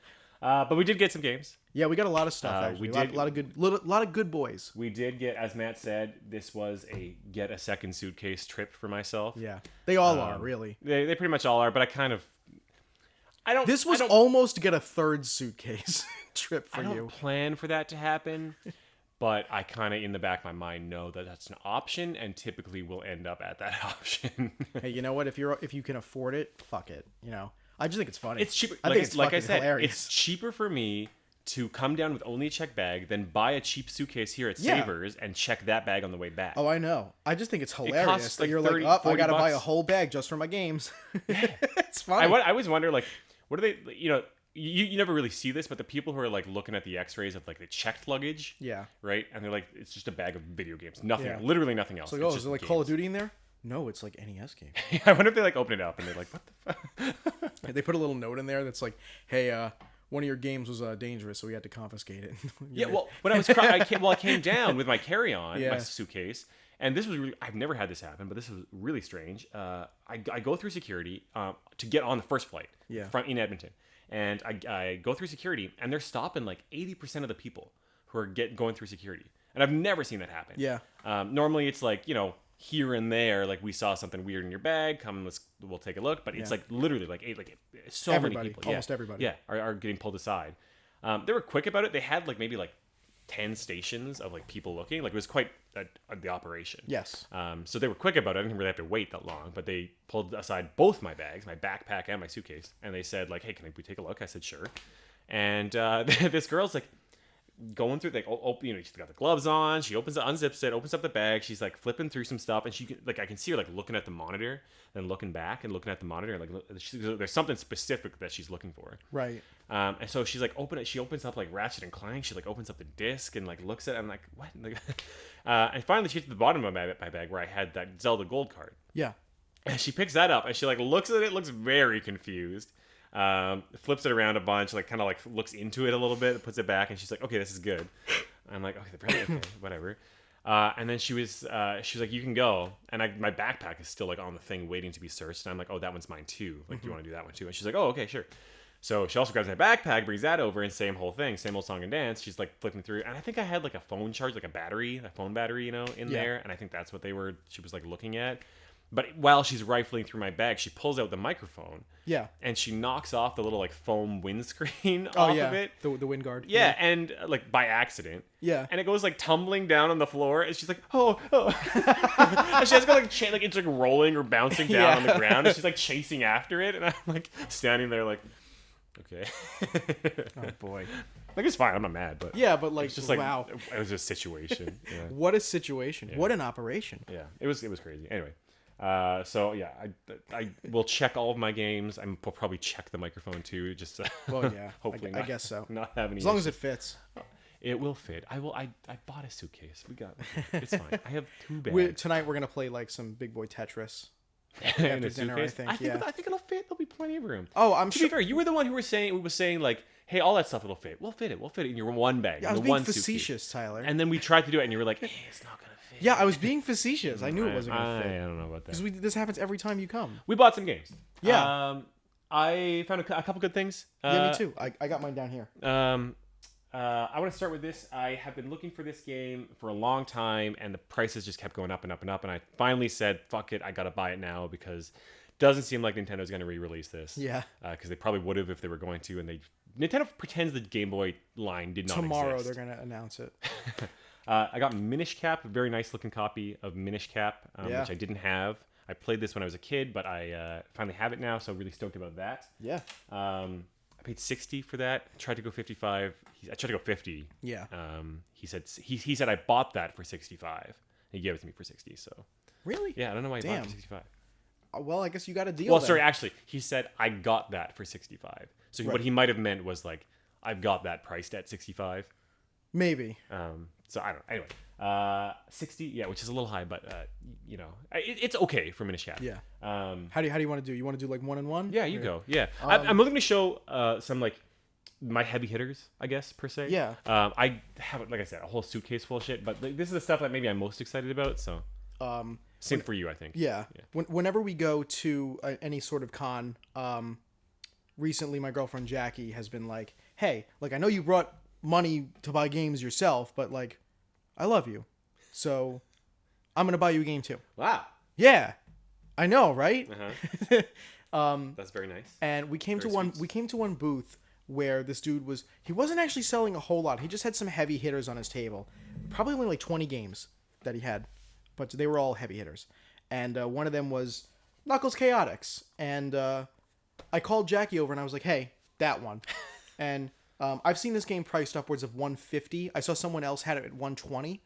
But we did get some games. Yeah, we got a lot of stuff. Actually, a lot of good boys. We did get, as Matt said, this was a get a second suitcase trip for myself. Yeah, they all are really. They pretty much all are, but This was almost get a third suitcase trip for you. I don't plan for that to happen, but I kind of in the back of my mind know that that's an option, and typically will end up at that option. Hey, you know what? If you can afford it, fuck it. I just think it's funny. It's cheaper. I think it's like I said, hilarious. It's cheaper for me to come down with only a check bag than buy a cheap suitcase here at Savers and check that bag on the way back. Oh, I know. I just think it's hilarious costs that like you're 30, like, I gotta $40. buy a whole bag just for my games. It's funny. I always wonder, like, what are they? You never really see this, but the people who are like looking at the X-rays of like the checked luggage, right, and they're like, it's just a bag of video games, nothing, literally nothing else. It's like, is there like Call of Duty in there? No, it's like NES game. I wonder if they like open it up and they're like, what the fuck? They put a little note in there that's like, hey, one of your games was dangerous, so we had to confiscate it. Yeah, well, when I came down with my carry-on, my suitcase, and this was really, I've never had this happen, but this was really strange. I go through security to get on the first flight in Edmonton, and I go through security, and they're stopping like 80% of the people who are going through security, and I've never seen that happen. Yeah. Normally it's like, here and there, like we saw something weird in your bag, we'll take a look, but it's like literally like so everybody, many people, almost everybody, are getting pulled aside. They were quick about it. They had like maybe like 10 stations of like people looking, like it was quite the operation. Yes. So they were quick about it. I didn't really have to wait that long, but they pulled aside both my bags, my backpack and my suitcase, and they said like, hey, can we take a look? I said sure. And this girl's like, going through, like, she's got the gloves on. She unzips it, opens up the bag. She's like flipping through some stuff, and I can see her like looking at the monitor and looking back and looking at the monitor. And, like, there's something specific that she's looking for. Right. And so she's like she opens up like Ratchet and Clank. She like opens up the disc and like looks at it. I'm like, what? And finally she gets to the bottom of my bag where I had that Zelda Gold card. Yeah. And she picks that up and she like looks at it, looks very confused. Flips it around a bunch, like kind of like looks into it a little bit, puts it back, and she's like, okay, this is good. I'm like, okay, whatever. And then she was like, you can go. And my backpack is still like on the thing waiting to be searched. And I'm like, oh, that one's mine too. Like, do you want to do that one too? And she's like, oh, okay, sure. So she also grabs my backpack, brings that over, and same whole thing, same old song and dance. She's like flipping through, and I think I had like a phone charge, like a phone battery, in there, and I think that's what she was like looking at. But while she's rifling through my bag, she pulls out the microphone. Yeah. And she knocks off the little like foam windscreen off of it. The wind guard. Yeah, and like by accident. Yeah. And it goes like tumbling down on the floor, and she's like, oh. And she has to go like it's like rolling or bouncing down on the ground, and she's like chasing after it, and I'm like standing there like, okay. Oh boy. Like, it's fine. I'm not mad, but yeah, but like, it's just like, wow, it was a situation. Yeah. What a situation! Yeah. What an operation! Yeah, it was crazy. Anyway, so yeah, I will check all of my games. I'll probably check the microphone too, just to well, yeah, hopefully I guess so. Not have any. As long as it fits. It will fit. I bought a suitcase. It's fine. I have 2 bags. Tonight we're gonna play like some big boy Tetris. In a suitcase? I think it'll fit. There'll be plenty of room. Oh, I'm to sure. be fair, you were the one who was saying like, hey, all that stuff it'll fit. We'll fit it in your one bag. Yeah, I was being facetious, Tyler. And then we tried to do it, and you were like, hey, it's not gonna fit. Yeah, I was being facetious. I knew it wasn't gonna fit. I don't know about that. Because this happens every time you come. We bought some games. Yeah. I found a couple good things. Yeah, me too. I got mine down here. I want to start with this. I have been looking for this game for a long time, and the prices just kept going up and up and up. And I finally said, fuck it, I gotta buy it now, because it doesn't seem like Nintendo's going to re-release this. Yeah. Because they probably would have if they were going to, and Nintendo pretends the Game Boy line did not Tomorrow exist. They're going to announce it. I got Minish Cap, a very nice looking copy of Minish Cap, which I didn't have. I played this when I was a kid, but I finally have it now, so I'm really stoked about that. Yeah. I paid $60 for that. I tried to go $55. I tried to go $50. Yeah. He said I bought that for $65. He gave it to me for $60. So. Really? Yeah, I don't know why he bought it for $65. Well, I guess you got a deal. Well, sorry, actually, he said I got that for $65. So what he might have meant was like, I've got that priced at $65. Maybe. So I don't know. Anyway, 60, yeah, which is a little high, but it's okay for Minish Cap. Yeah. How do you want to do? You want to do like 1-on-1? Yeah, you go. Yeah, I'm looking to show some like my heavy hitters, I guess, per se. Yeah. I have, like I said, a whole suitcase full of shit, but this is the stuff that maybe I'm most excited about. So. Same for you, I think. Yeah. Whenever we go to any sort of con, recently my girlfriend Jackie has been like, hey, like, I know you brought money to buy games yourself, but like, I love you, so I'm gonna buy you a game too. Wow. Yeah, I know, right? That's very nice. And we came to one booth where this dude he wasn't actually selling a whole lot. He just had some heavy hitters on his table, probably only like 20 games that he had, but they were all heavy hitters. And one of them was Knuckles Chaotix. And I called Jackie over and I was like, hey, that one. And I've seen this game priced upwards of $150. I saw someone else had it at $120.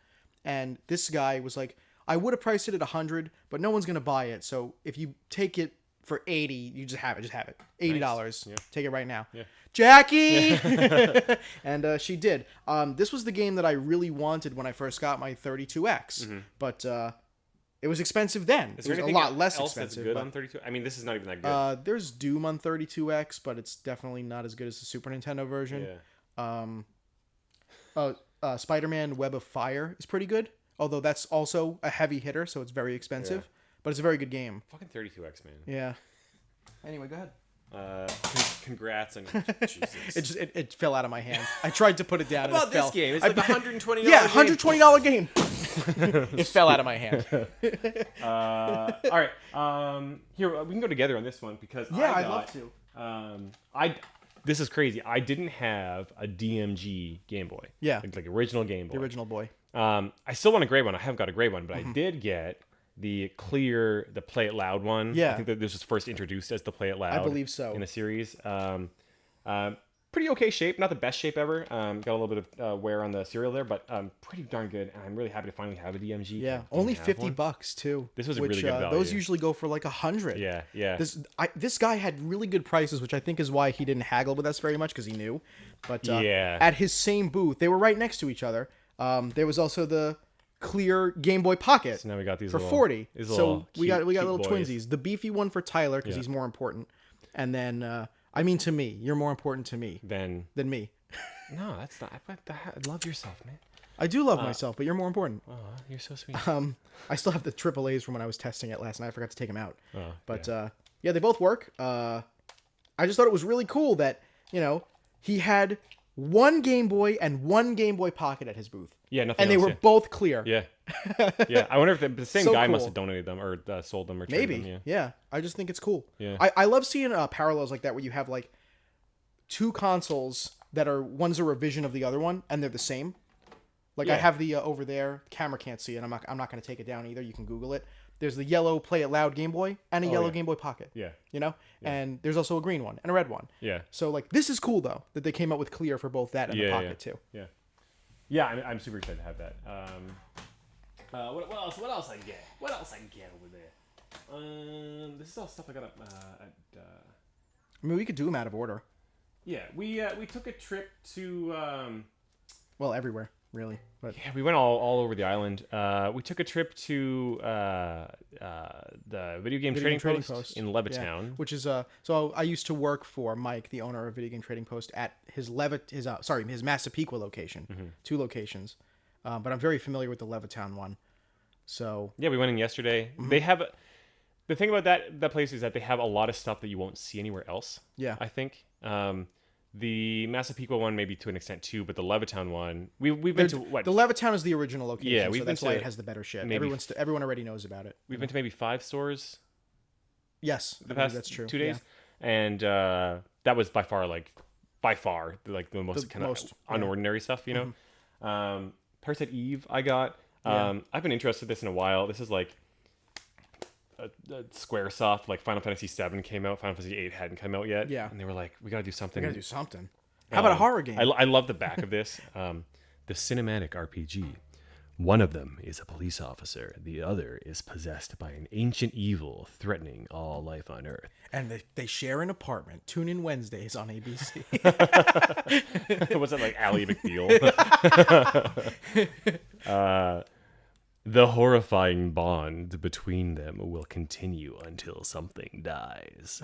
And this guy was like, I would have priced it at $100, but no one's going to buy it. So if you take it for $80, you just have it. Just have it. $80. Nice. Yeah. Take it right now. Yeah. Jackie! Yeah. And she did. This was the game that I really wanted when I first got my 32X. Mm-hmm. But it was expensive then. It was a lot less expensive. That's good on 32? I mean, this is not even that good. There's Doom on 32X, but it's definitely not as good as the Super Nintendo version. Yeah. Spiderman Web of Fire is pretty good. Although that's also a heavy hitter, so it's very expensive. Yeah. But it's a very good game. Fucking 32X, man. Yeah. Anyway, go ahead. Congrats on Jesus. It fell out of my hand. I tried to put it down. How about this game? It's like $120. Yeah, $120 game. It fell out of my hand. All right. Here, we can go together on this one because I'd love to. This is crazy. I didn't have a DMG Game Boy. Yeah. Like original Game Boy. The original boy. I still want a gray one. I haven't got a gray one, but I did get the Play It Loud one. Yeah. I think that this was first introduced as the Play It Loud. I believe so. In the series. pretty okay shape. Not the best shape ever. Got a little bit of wear on the serial there, but pretty darn good. And I'm really happy to finally have a DMG. Yeah, only $50 too. This was a really good value. Those usually go for like 100. Yeah, yeah. This guy had really good prices, which I think is why he didn't haggle with us very much because he knew. But yeah, at his same booth, they were right next to each other. There was also the clear Game Boy Pocket. So now we got these for little, 40. These so little we got little boys. twinsies. The beefy one for Tyler because he's more important, and then I mean to me, you're more important to me than me. No, that's not. Love yourself, man. I do love myself, but you're more important. Oh, you're so sweet. I still have the AAAs from when I was testing it last night. I forgot to take them out. Oh, but yeah, they both work. I just thought it was really cool that he had one Game Boy and one Game Boy Pocket at his booth. Yeah, nothing. And they were both clear. Yeah, yeah. I wonder if the same guy cool. must have donated them or sold them or traded maybe. them. Yeah, I just think it's cool. Yeah, I love seeing parallels like that where you have like two consoles that are one's a revision of the other one and they're the same. Like I have the over there. Camera can't see it. I'm not going to take it down either. You can Google it. There's the yellow Play It Loud Game Boy and a yellow Game Boy Pocket. Yeah. And there's also a green one and a red one. Yeah. So like this is cool though that they came up with clear for both that and the Pocket too. Yeah. Yeah, I'm super excited to have that. What else? What else I get? What else I get over there? This is all stuff I got up at. I mean, we could do them out of order. Yeah, we took a trip to. Well, everywhere really, but yeah, we went all over the island. We took a trip to the Video Game Trading Post in Levittown, which is So I used to work for Mike, the owner of Video Game Trading Post, at his Massapequa location, 2 locations. But I'm very familiar with the Levittown one. So yeah, we went in yesterday. They have the thing about that place is that they have a lot of stuff that you won't see anywhere else. Yeah, I think. The Massapequa one maybe to an extent too, but the Levittown one we've been to what? The Levittown is the original location. Yeah, so that's why it has the better shit. Everyone already knows about it. We've been to maybe 5 stores. Yes, the past that's true. 2 days, and that was by far the most kind of unordinary stuff. Parasite Eve I got. I've been interested in this in a while. This is like a Squaresoft, like Final Fantasy VII came out, Final Fantasy VIII hadn't come out yet. Yeah. And they were like, we gotta do something. How about a horror game? I love the back of this. The cinematic RPG. One of them is a police officer. The other is possessed by an ancient evil threatening all life on Earth. And they share an apartment. Tune in Wednesdays on ABC. Was it like Ally McBeal? The horrifying bond between them will continue until something dies.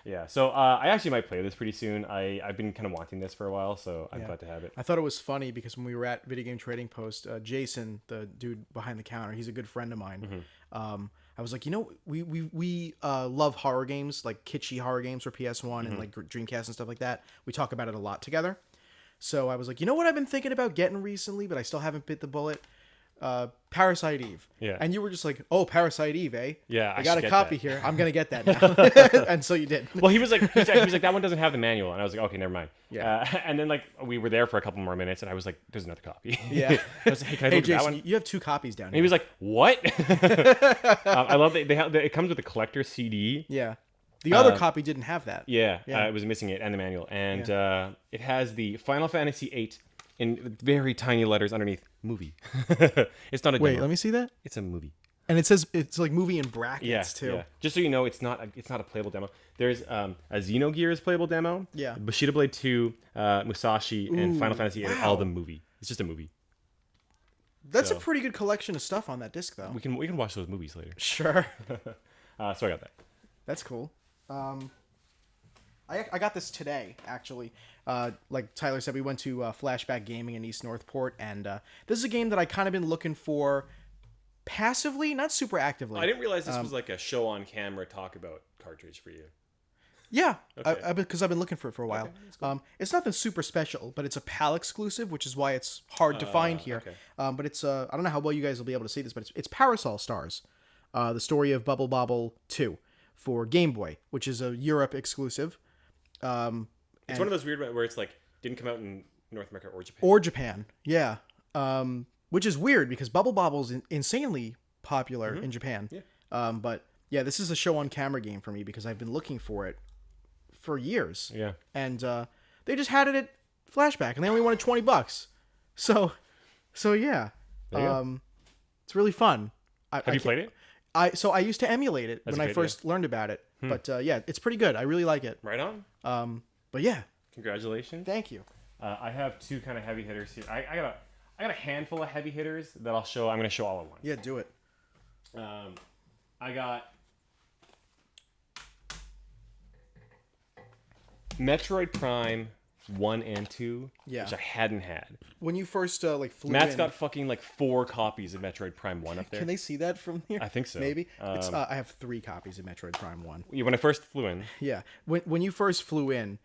Yeah, so I actually might play this pretty soon. I've been kind of wanting this for a while, so I'm glad to have it. I thought it was funny because when we were at Video Game Trading Post, Jason, the dude behind the counter, he's a good friend of mine. I was like, we love horror games, like kitschy horror games for PS1 and like Dreamcast and stuff like that. We talk about it a lot together. So I was like, you know what I've been thinking about getting recently, but I still haven't bit the bullet? Parasite Eve. Yeah. And you were just like, oh, Parasite Eve, eh? Yeah, I got a copy here. I'm going to get that now. And so you did. Well, he was like, that one doesn't have the manual. And I was like, okay, never mind. Yeah. And then like we were there for a couple more minutes and I was like, there's another copy. Yeah. I was like, hey, can I look Jason, at that one? You have 2 copies down here. And he was like, what? I love that it comes with a collector CD. Yeah. The other copy didn't have that. Yeah. It was missing it and the manual. And it has the Final Fantasy VIII in very tiny letters underneath movie. It's not a demo. Wait, let me see that. It's a movie. And it says it's like movie in brackets too. Yeah. Just so you know, it's not a playable demo. There's a Xenogears playable demo. Yeah. Bushido Blade 2, Musashi, and Final Fantasy VIII are all the movie. It's just a movie. That's a pretty good collection of stuff on that disc, though. We can watch those movies later. Sure. So I got that. That's cool. I got this today, actually. Like Tyler said, we went to Flashback Gaming in East Northport, and this is a game that I kind of been looking for passively, not super actively. I didn't realize this was like a show on camera talk about cartridge for you. Yeah, Okay. because I've been looking for it for a while. Okay, cool. It's nothing super special, but it's a PAL exclusive, which is why it's hard to find here. Okay. But it's I don't know how well you guys will be able to see this, but it's Parasol Stars, the story of Bubble Bobble 2 for Game Boy, which is a Europe exclusive. It's one of those weird where it's like didn't come out in North America or Japan. Or Japan, yeah. Which is weird because Bubble Bobble's insanely popular in Japan. Yeah. But yeah, this is a show on camera game for me because I've been looking for it for years. Yeah. And They just had it at Flashback, and they only wanted $20. So yeah, it's really fun. Have you played it? I used to emulate it when I first learned about it, but yeah, it's pretty good. I really like it. Right on. But yeah, congratulations. Thank you. I have two kind of heavy hitters here. I got a handful of heavy hitters that I'll show. I'm going to show all at once. Yeah, do it. I got Metroid Prime 1 and 2, which I hadn't had. When you first flew Matt's in, got fucking 4 copies of Metroid Prime 1 up there. Can they see that from here? I think so. Maybe. I have 3 copies of Metroid Prime 1. When I first flew in. Yeah. When you first flew in,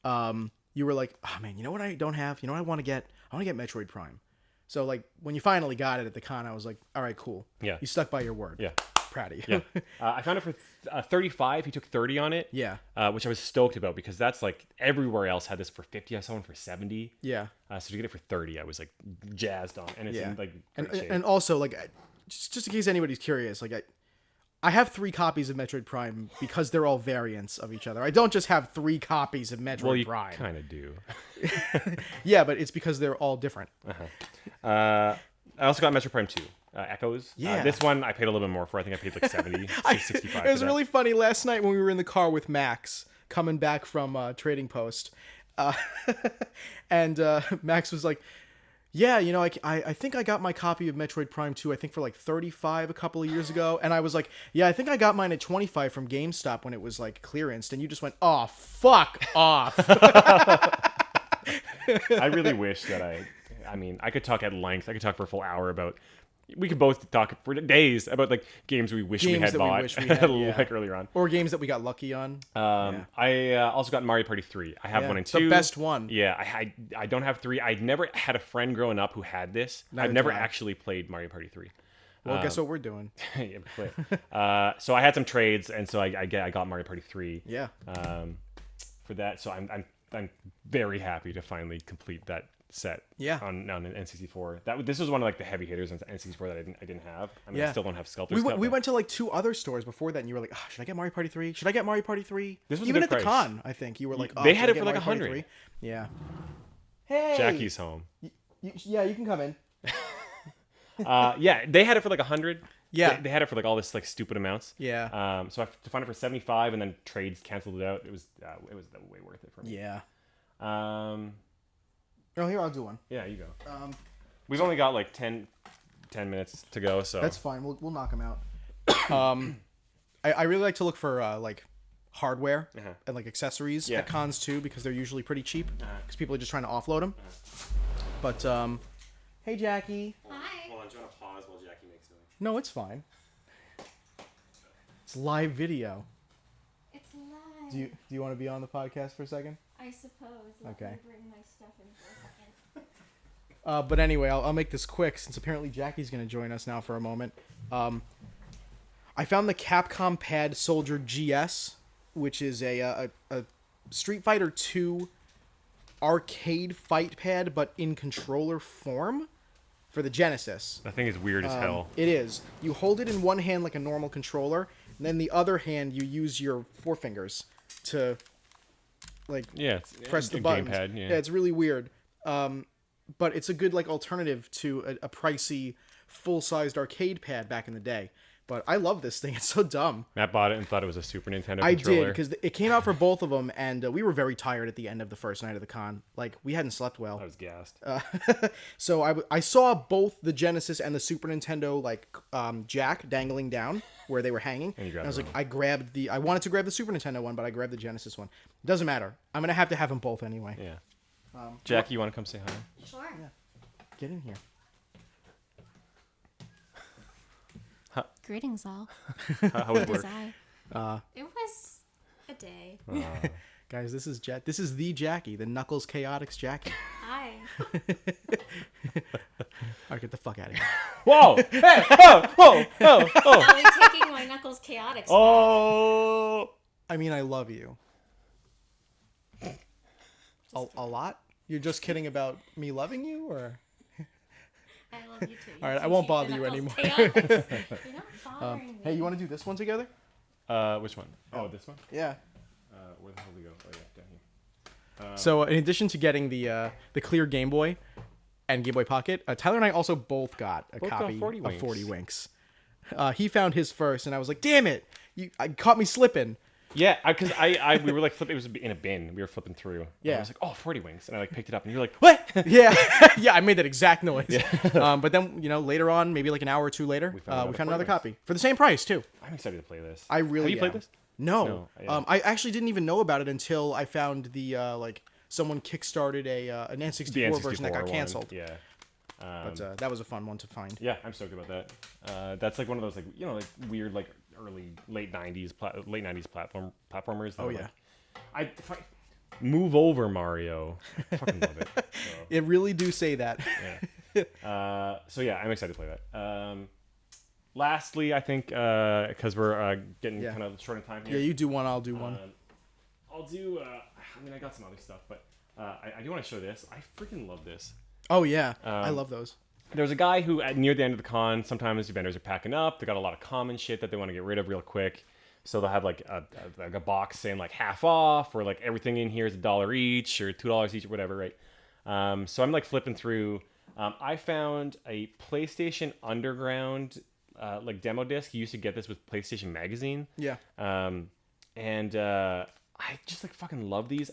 you were like, oh man, you know what I don't have? You know what I want to get? I want to get Metroid Prime. So when you finally got it at the con, I was like, all right, cool. Yeah. You stuck by your word. Yeah. Proud of you. Yeah. I found it for 35. He took 30 on it. Yeah. Which I was stoked about because that's everywhere else had this for 50. I saw one for 70. Yeah. So to get it for 30, I was jazzed on. And it's in great shape. And also just in case anybody's curious, I have 3 copies of Metroid Prime because they're all variants of each other. I don't just have 3 copies of Metroid Prime. You kind of do. Yeah, but it's because they're all different. I also got Metroid Prime 2. Echoes. Yeah. This one I paid a little bit more for. I think I paid 70, 65. It was really funny last night when we were in the car with Max coming back from Trading Post. And Max was like, yeah, I think I got my copy of Metroid Prime 2, I think for $35 a couple of years ago. And I was like, yeah, I think I got mine at $25 from GameStop when it was clearanced. And you just went, oh, fuck off. I really wish that I could talk at length. I could talk for a full hour about. We could both talk for days about games we wish we had bought earlier on, or games that we got lucky on. I also got Mario Party 3. I have 1 and 2. The best one. Yeah, I don't have 3. I'd never had a friend growing up who had this. I've never actually played Mario Party 3. Well, guess what we're doing? Yeah, so I had some trades, and so I got Mario Party 3. Yeah. For that, so I'm very happy to finally complete that set on an N64. This was one of the heavy hitters on N64 that I didn't have. I still don't have Sculptor's Cup. We went to 2 other stores before that, and you were like, oh, should I get Mario Party 3? Should I get Mario Party 3? This was even a good at price. the con, I think you were like, oh, they had it for 100. Yeah. Hey, Jackie's home. Yeah, you can come in. Yeah, they had it for 100. Yeah, they had it for all this stupid amounts. Yeah. So I to find it for 75, and then trades canceled it out. It was way worth it for me. Yeah. Oh, here, I'll do one. Yeah, you go. We've only got 10 minutes to go, so that's fine. We'll knock them out. I really like to look for hardware and accessories at cons too, because they're usually pretty cheap because people are just trying to offload them. But hey, Jackie. Hi. Hold on, do you want to pause while Jackie makes noise? No, it's fine. It's live video. It's live. Do you want to be on the podcast for a second? I suppose. Let me bring my stuff in for a second. But anyway, I'll make this quick since apparently Jackie's going to join us now for a moment. I found the Capcom Pad Soldier Gs, which is a Street Fighter 2 arcade fight pad, but in controller form for the Genesis. That thing is weird as hell. It is. You hold it in one hand like a normal controller, and then the other hand you use your forefingers to press the buttons. Gamepad, yeah, it's really weird. But it's a good alternative to a pricey full-sized arcade pad back in the day. But I love this thing. It's so dumb. Matt bought it and thought it was a Super Nintendo controller. I did, because it came out for both of them, and we were very tired at the end of the first night of the con. We hadn't slept well. I was gassed. So I saw both the Genesis and the Super Nintendo jack dangling down where they were hanging. And I was like, I wanted to grab the Super Nintendo one, but I grabbed the Genesis one. It doesn't matter. I'm going to have them both anyway. Yeah. Jackie, you want to come say hi? Sure. Yeah. Get in here. Greetings, all. How was work? It was a day. Guys, this is the Jackie, the Knuckles Chaotix Jackie. Hi. Alright, get the fuck out of here. Whoa! Hey! Oh! Are we taking my Knuckles Chaotix? Oh! I mean, I love you. A lot? You're just kidding about me loving you, or? I love you too. All right, I won't bother you anymore. You're not bothering me. Hey, you want to do this one together? Which one? Oh, this one? Yeah. Where the hell did we go? Oh, yeah, down So in addition to getting the clear Game Boy and Game Boy Pocket, Tyler and I also both got a copy of 40 Winks. He found his first, and I was like, "Damn it! I caught me slipping." Yeah, because we were like flipping. It was in a bin. We were flipping through. Yeah. And I was like, "Oh, 40 Winks," and I like picked it up, and you're like, "What?" Yeah, yeah, I made that exact noise. Yeah. But then later on, maybe like an hour or two later, we found another copy for the same price too. I'm excited to play this. I really Have you played this? No. Yeah. I actually didn't even know about it until I found the someone kickstarted an N64 version that got canceled. Yeah. But that was a fun one to find. Yeah, I'm stoked about that. That's like one of those like weird like late 90s platformers. Oh yeah. If I move over Mario. I fucking love it. So. It really do say that. Yeah. So yeah, I'm excited to play that. Lastly, I think because we're getting kind of short in time here. Yeah, you do one, I'll do one. I'll do. I mean, I got some other stuff, but I do want to show this. I freaking love this. Oh yeah, I love those. There's a guy who, near the end of the con, sometimes the vendors are packing up. They got a lot of common shit that they want to get rid of real quick. So they'll have like a box saying like half off, or like everything in here is $1 each or $2 each or whatever, right? So I'm like flipping through. I found a PlayStation Underground like demo disc. You used to get this with PlayStation Magazine. Yeah. I just like fucking love these.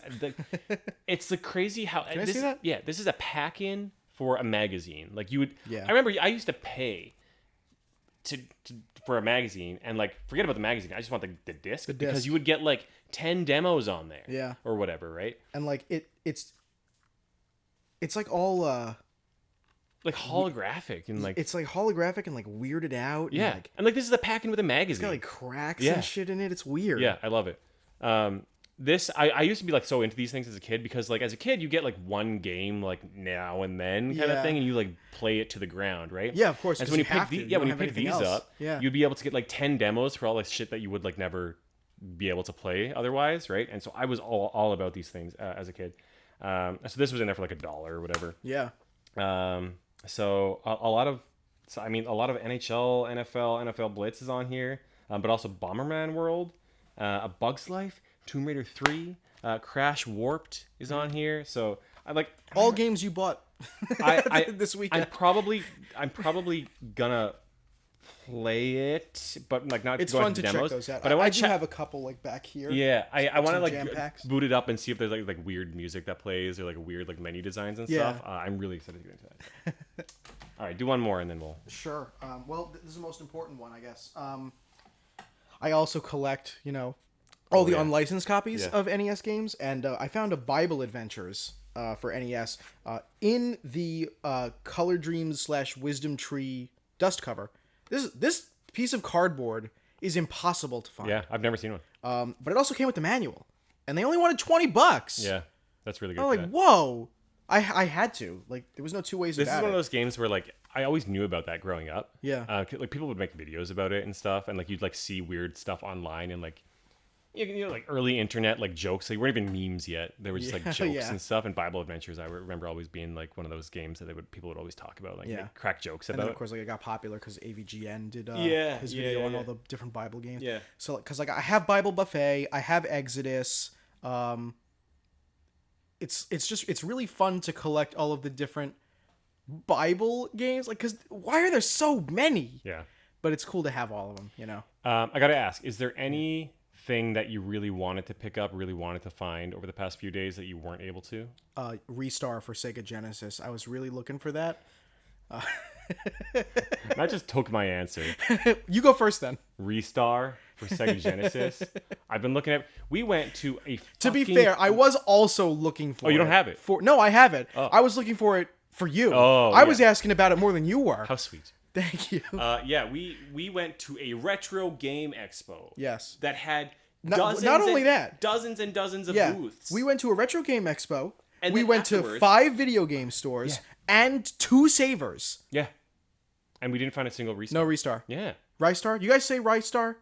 It's like crazy how Can I see that? Yeah, this is a pack-in for a magazine. Like you would. Yeah. I remember I used to pay for a magazine, and like forget about the magazine. I just want the disc because you would get like 10 demos on there. Yeah. Or whatever, right? And like it's like all like holographic and like it's like holographic and like weirded out. Yeah. And like this is a pack-in with a magazine. It's got like cracks and shit in it. It's weird. Yeah, I love it. This I used to be like so into these things as a kid because like as a kid you get like one game like now and then kind of thing and you like play it to the ground, right? Yeah, of course. And so when you pick these up, you'd be able to get like 10 demos for all like shit that you would like never be able to play otherwise, right? And so I was all about these things as a kid. So this was in there for like $1 or whatever. Yeah. So a lot of NHL, NFL Blitz is on here, but also Bomberman World, A Bug's Life, Tomb Raider 3, Crash Warped is on here. So I like all games you bought this weekend. I'm probably gonna play it, but like not. It's going fun to to demos, check those out. But I do have a couple like back here. Yeah, I want to like packs. boot it up and see if there's like weird music that plays or like weird like menu designs and stuff. I'm really excited to get into that. All right, do one more and then we'll. Sure. Well, this is the most important one, I guess. I also collect, all the unlicensed copies of NES games, and I found a Bible Adventures for NES in the Color Dreams / Wisdom Tree dust cover. This piece of cardboard is impossible to find. Yeah, I've never seen one. But it also came with the manual, and they only wanted $20. Yeah, that's really good. I'm like, whoa! I had to. Like, there was no two ways about it. This is one of those games where like I always knew about that growing up. Yeah. Like people would make videos about it and stuff, and like you'd like see weird stuff online and like. Like early internet like jokes. They weren't even memes yet. They were just like jokes and stuff. And Bible Adventures, I remember always being like one of those games that people would always talk about, like make crack jokes about. And then, of course, like it got popular because AVGN did his video on all the different Bible games. Yeah. So because like I have Bible Buffet, I have Exodus. It's really fun to collect all of the different Bible games. Like, because why are there so many? Yeah. But it's cool to have all of them. I gotta ask: is there any thing that you really wanted to pick up, really wanted to find over the past few days that you weren't able to? Restar for Sega Genesis. I was really looking for that. That just took my answer. You go first then. Restar for Sega Genesis. I've been looking at. We went to a. To be fair, I was also looking for. Oh, you don't have it? No, I have it. Oh. I was looking for it for you. Oh, I was asking about it more than you were. How sweet. Thank you. Yeah, we went to a retro game expo. Yes. That had Not dozens and dozens of booths. We went to a retro game expo. And we went to 5 video game stores and 2 savers. Yeah. And we didn't find a single Ristar. No Ristar. Yeah. Ristar? You guys say Ristar?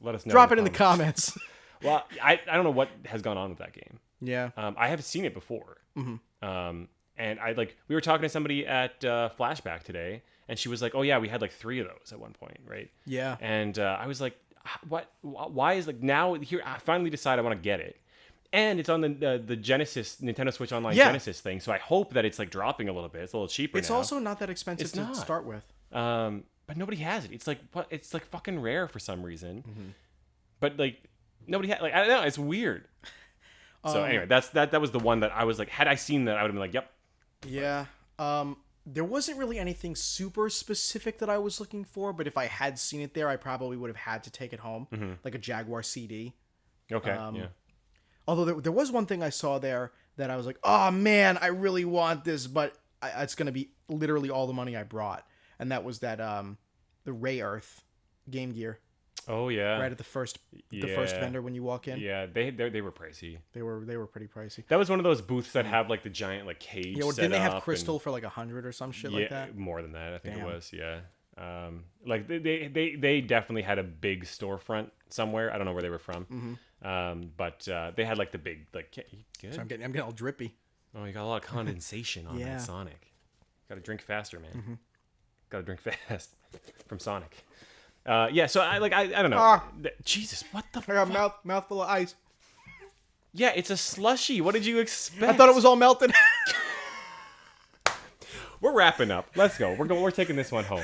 Let us know. Drop it in the comments. Well, I don't know what has gone on with that game. Yeah. I have seen it before. Mm-hmm. And we were talking to somebody at Flashback today, and she was like, "Oh yeah, we had like 3 of those at one point, right?" Yeah. And I was like, "What? Why is like now here? I finally decide I want to get it." And it's on the Genesis, Nintendo Switch Online Yeah. Genesis thing. So I hope that it's like dropping a little bit. It's a little cheaper It's now. also not that expensive It's to not. start with. But nobody has it. It's like what? It's like fucking rare for some reason. But like nobody had. Like I don't know. It's weird. So anyway, that was the one that I was like, had I seen that, I would have been like, yep. Yeah. There wasn't really anything super specific that I was looking for, but if I had seen it there, I probably would have had to take it home, like a Jaguar CD. Okay. Yeah. Although there was one thing I saw there that I was like, oh man, I really want this, but it's going to be literally all the money I brought. And that was that the Ray Earth Game Gear. Oh yeah. Right at the first vendor when you walk in. Yeah, they were pricey. They were pretty pricey. That was one of those booths that have like the giant like cage. Yeah, set didn't they have up Crystal for like 100 or some shit like that? More than that, I think Damn. it was. Yeah. Like they definitely had a big storefront somewhere. I don't know where they were from. But they had like the big like. Good. So I'm getting all drippy. Oh, you got a lot of condensation on that Sonic. Got to drink faster, man. Got to drink fast from Sonic. Yeah, so I don't know. Jesus, what the I got fuck? mouthful of ice. Yeah, it's a slushy. What did you expect? I thought it was all melted. We're wrapping up. Let's go. We're taking this one home.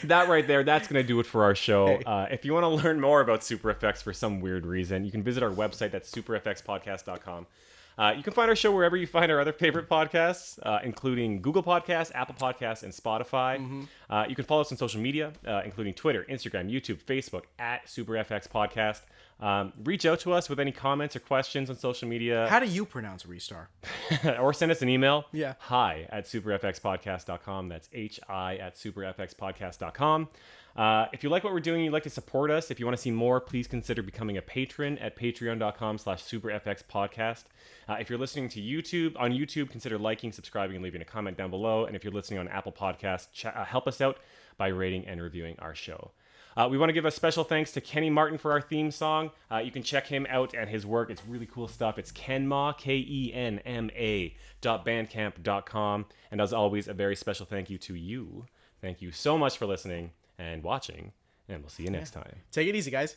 That right there, that's going to do it for our show. If you want to learn more about Super FX for some weird reason, you can visit our website. That's superfxpodcast.com. You can find our show wherever you find our other favorite podcasts, including Google Podcasts, Apple Podcasts, and Spotify. You can follow us on social media, including Twitter, Instagram, YouTube, Facebook, at SuperFX Podcast. Reach out to us with any comments or questions on social media. How do you pronounce Restar? Or send us an email. Yeah. Hi at superfxpodcast.com. That's hi at superfxpodcast.com. If you like what we're doing and you'd like to support us, if you want to see more, please consider becoming a patron at patreon.com/superfxpodcast. If you're listening to on YouTube, consider liking, subscribing, and leaving a comment down below. And if you're listening on Apple Podcasts, help us out by rating and reviewing our show. We want to give a special thanks to Kenny Martin for our theme song. You can check him out and his work. It's really cool stuff. It's Kenma, KENMA.bandcamp.com. And as always, a very special thank you to you. Thank you so much for listening and watching, and we'll see you next time. Take it easy, guys.